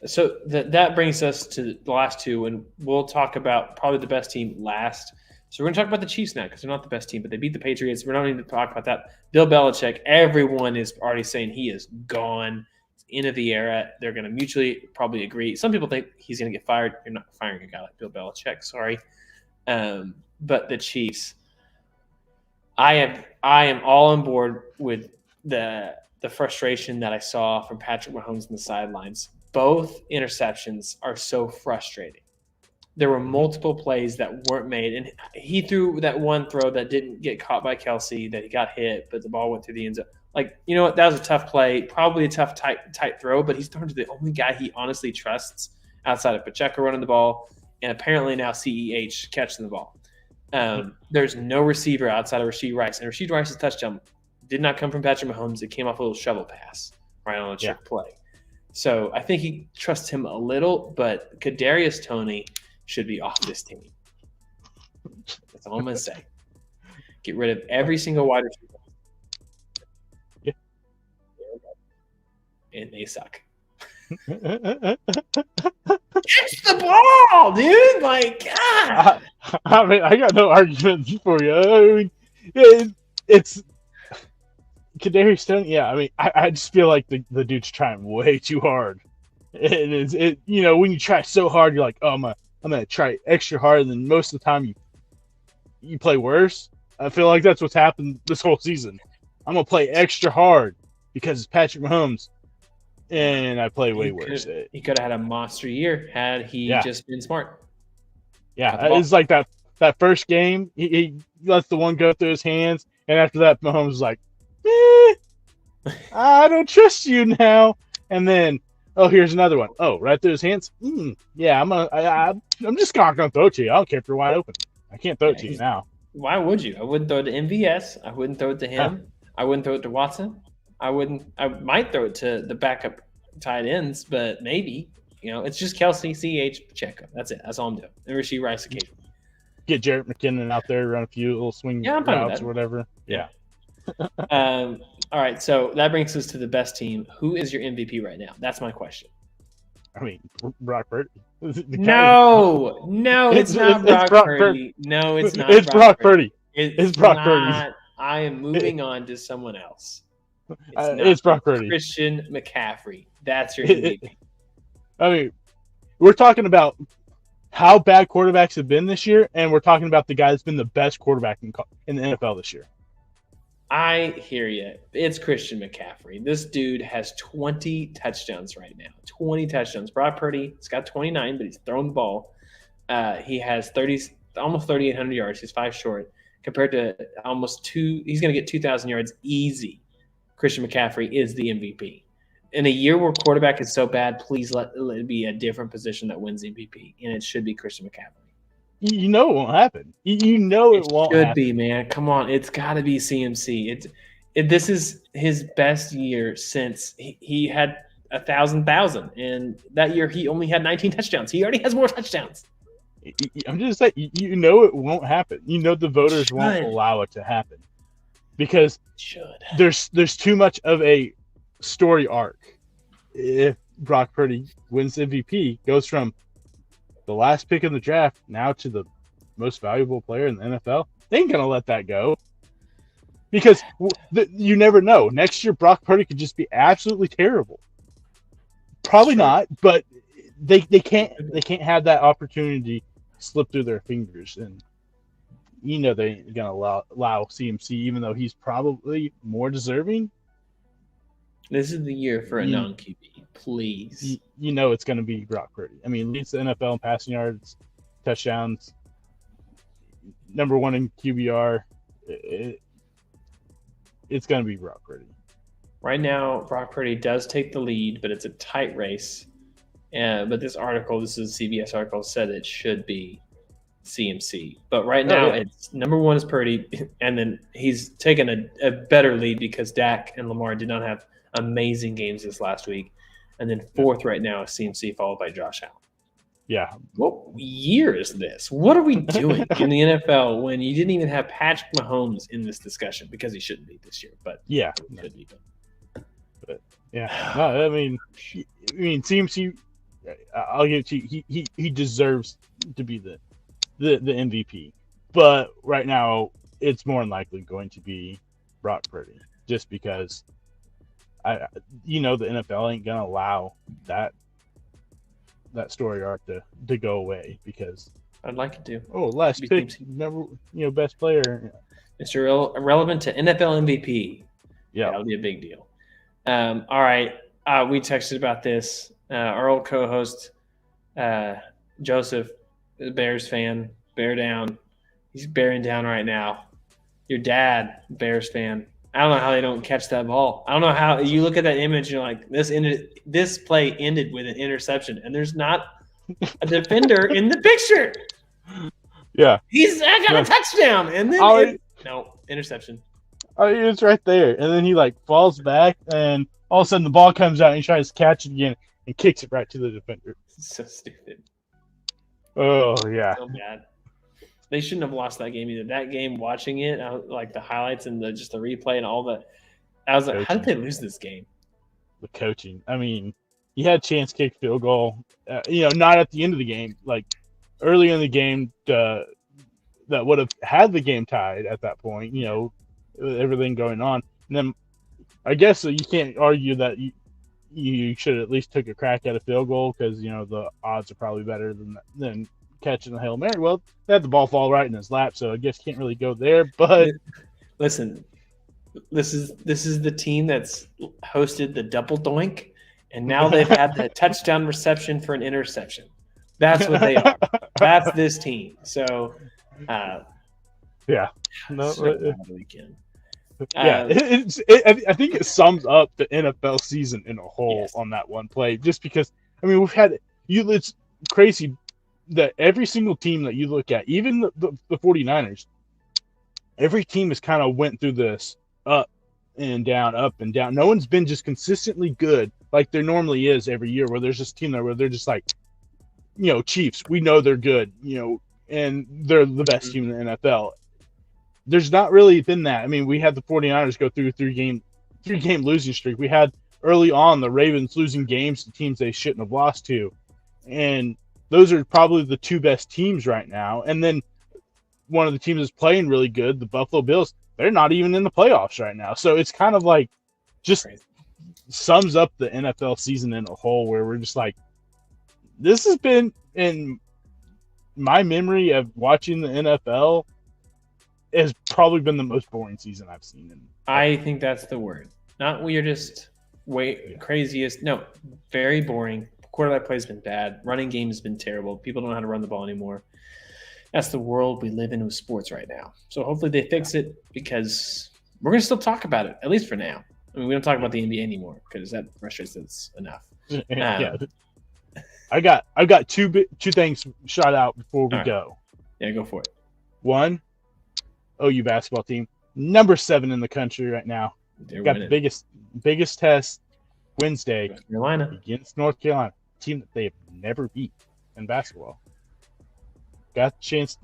So that brings us to the last 2, and we'll talk about probably the best team last. So we're going to talk about the Chiefs now because they're not the best team, but they beat the Patriots. We're not even to talk about that. Bill Belichick, everyone is already saying he is gone. End of the era. They're going to mutually probably agree. Some people think he's going to get fired. You're not firing a guy like Bill Belichick. Sorry. But the Chiefs, I am all on board with the frustration that I saw from Patrick Mahomes on the sidelines. Both interceptions are so frustrating. There were multiple plays that weren't made, and he threw that one throw that didn't get caught by Kelsey, that he got hit, but the ball went through the end zone. Like, you know what? That was a tough play, probably a tough tight throw, but he's thrown to the only guy he honestly trusts outside of Pacheco running the ball, and apparently now CEH catching the ball. There's no receiver outside of Rashee Rice, and Rashee Rice's touchdown did not come from Patrick Mahomes. It came off a little shovel pass right on a trick play. So I think he trusts him a little, but Kadarius Toney should be off this team. That's all I'm going to say. Get rid of every single wide receiver. Yeah. And they suck. Catch the ball, dude! Like, God. I mean, I got no arguments for you. I mean, it's Kadarius Toney. Yeah, I mean, I just feel like the dude's trying way too hard. It you know, when you try so hard, you're like, oh, I'm gonna try extra hard, and then most of the time you play worse. I feel like that's what's happened this whole season. I'm gonna play extra hard because it's Patrick Mahomes, and I play way worse. He could have had a monster year had he just been smart. Yeah, it's like that first game. He lets the one go through his hands, and after that, Mahomes was like, I don't trust you now. And then, oh, here's another one. Oh, right through his hands. Yeah, I'm just not gonna throw it to you. I don't care if you're wide open. I can't throw it to you now. Why would you? I wouldn't throw it to MVS. I wouldn't throw it to him. I wouldn't throw it to Watson. I might throw it to the backup tight ends, but maybe. You know, it's just Kelsey, CH, Pacheco. That's it. That's all I'm doing. And Rashee Rice occasionally. Get Jarrett McKinnon out there, run a few little swing routes or whatever. Yeah. All right, so that brings us to the best team. Who is your MVP right now? That's my question. I mean, Brock Purdy. No, it's not Brock Purdy. No, it's not. It's Brock Purdy. It's Brock Purdy. I am moving on to someone else. It's Brock Purdy. Christian McCaffrey. That's your MVP. I mean, we're talking about how bad quarterbacks have been this year, and we're talking about the guy that's been the best quarterback in the NFL this year. I hear you. It's Christian McCaffrey. This dude has 20 touchdowns right now. 20 touchdowns. Brock Purdy, he's got 29, but he's throwing the ball. He has almost 3,800 yards. He's 5 short compared to almost 2. He's going to get 2,000 yards easy. Christian McCaffrey is the MVP. In a year where quarterback is so bad, please let it be a different position that wins MVP, and it should be Christian McCaffrey. You know it won't happen. You know it won't happen. It should be, man. Come on. It's got to be CMC. This is his best year since he had 1,000, and that year he only had 19 touchdowns. He already has more touchdowns. I'm just saying, you know it won't happen. You know the voters won't allow it to happen because there's too much of a story arc. If Brock Purdy wins MVP, goes from the last pick in the draft now to the most valuable player in the NFL, they ain't gonna let that go because you never know. Next year, Brock Purdy could just be absolutely terrible. Probably not, but they can't have that opportunity slip through their fingers, and you know they ain't gonna allow CMC, even though he's probably more deserving. This is the year for a non-QB, please. You know it's going to be Brock Purdy. I mean, leads the NFL in passing yards, touchdowns, number 1 in QBR. It's going to be Brock Purdy. Right now, Brock Purdy does take the lead, but it's a tight race. But this is a CBS article, said it should be CMC. But right now, it's number 1 is Purdy, and then he's taken a better lead because Dak and Lamar did not have amazing games this last week. And then 4th right now is CMC, followed by Josh Allen. Yeah. What year is this? What are we doing in the NFL when you didn't even have Patrick Mahomes in this discussion? Because he shouldn't be this year, but yeah, he could be. But yeah, no, I mean, CMC, I'll give it to you. He deserves to be the MVP. But right now, it's more than likely going to be Brock Purdy, just because the NFL ain't gonna allow that story arc to go away, because I'd like it to. last pick, never best player, Mr. Irrelevant to NFL MVP. Yeah, that'll be a big deal. All right, we texted about this. Our old co-host Joseph, the Bears fan, bear down. He's bearing down right now. Your dad, Bears fan. I don't know how they don't catch that ball. I don't know how you look at that image and you're like, this play ended with an interception, and there's not a defender in the picture. Yeah. I got a touchdown, and then interception. It's right there, and then he falls back, and all of a sudden the ball comes out, and he tries to catch it again and kicks it right to the defender. So stupid. Oh yeah. So bad. They shouldn't have lost that game either. That game, watching it, like the highlights and just the replay and all that, I was like, how did they lose this game? The coaching. I mean, he had a chance to kick field goal. Not at the end of the game, like early in the game, that would have had the game tied at that point. With everything going on, and then I guess you can't argue that you should at least took a crack at a field goal, because the odds are probably better than catching the Hail Mary. Well, they had the ball fall right in his lap, so I guess can't really go there. But listen, this is the team that's hosted the double doink, and now they've had the touchdown reception for an interception. That's what they are. That's this team. So, yeah, weekend. Yeah, I think it sums up the NFL season in a whole on that one play. Just because, we've had it's crazy that every single team that you look at, even the 49ers, every team has kind of went through this up and down. No one's been just consistently good like there normally is every year, where there's this team there where they're just like, Chiefs, we know they're good, and they're the best team in the NFL. There's not really been that. We had the 49ers go through a three-game losing streak. We had early on the Ravens losing games to teams they shouldn't have lost to. And those are probably the two best teams right now. And then one of the teams is playing really good, the Buffalo Bills. They're not even in the playoffs right now. So it's kind of like just sums up the NFL season in a whole, where we're just like, this has been, in my memory of watching the NFL, has probably been the most boring season I've seen. I think that's the word. Not weirdest, craziest. No, very boring. Quarterback play has been bad. Running game has been terrible. People don't know how to run the ball anymore. That's the world we live in with sports right now. So hopefully they fix it, because we're going to still talk about it, at least for now. We don't talk about the NBA anymore, because that frustrates us enough. I've got two things shot out before we go. Yeah, go for it. One, OU basketball team, number 7 in the country right now. They're got winning. the biggest test Wednesday against North Carolina, a team that they have never beat in basketball. Got the chance,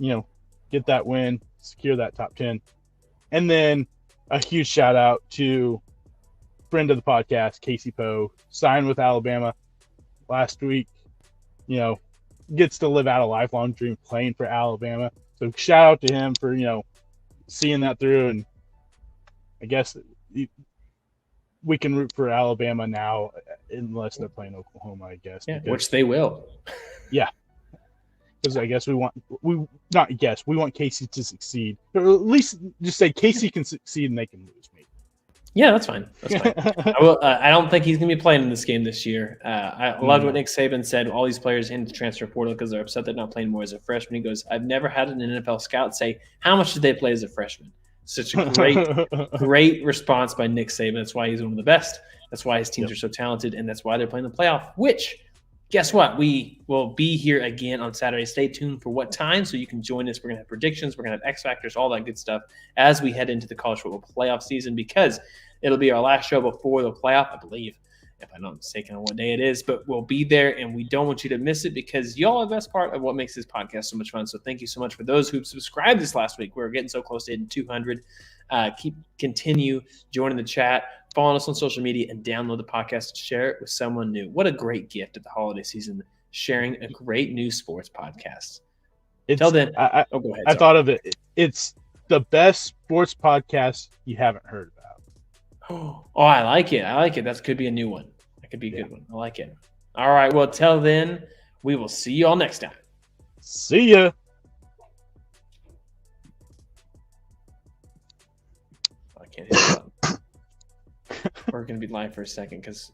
get that win, secure that top 10. And then a huge shout out to friend of the podcast, Casey Poe, signed with Alabama last week. Gets to live out a lifelong dream playing for Alabama. So shout out to him for, seeing that through. And I guess we can root for Alabama now, unless they're playing Oklahoma, I guess. Yeah, which they will. Yeah. Because I guess we want Casey to succeed. Or at least just say Casey can succeed and they can lose, maybe. Yeah, that's fine. I don't think he's going to be playing in this game this year. I loved what Nick Saban said. All these players in the transfer portal because they're upset they're not playing more as a freshman. He goes, I've never had an NFL scout say, how much did they play as a freshman? Such a great response by Nick Saban. That's why he's one of the best. That's why his teams are so talented, and that's why they're playing the playoff, which – guess what? We will be here again on Saturday. Stay tuned for what time so you can join us. We're going to have predictions. We're going to have X Factors, all that good stuff as we head into the college football playoff season, because it'll be our last show before the playoff, I believe, if I'm not mistaken on what day it is. But we'll be there, and we don't want you to miss it, because y'all are the best part of what makes this podcast so much fun. So thank you so much for those who subscribed this last week. We're getting so close to hitting 200. Continue joining the chat, following us on social media, and download the podcast. Share it with someone new. What a great gift at the holiday season, sharing a great new sports podcast. Till then, go ahead. I thought of it. It's the best sports podcast you haven't heard about. Oh, I like it. That could be a new one. That could be a good one. I like it. All right. Well, till then, we will see you all next time. See ya. I can't hit the button. We're going to be live for a second because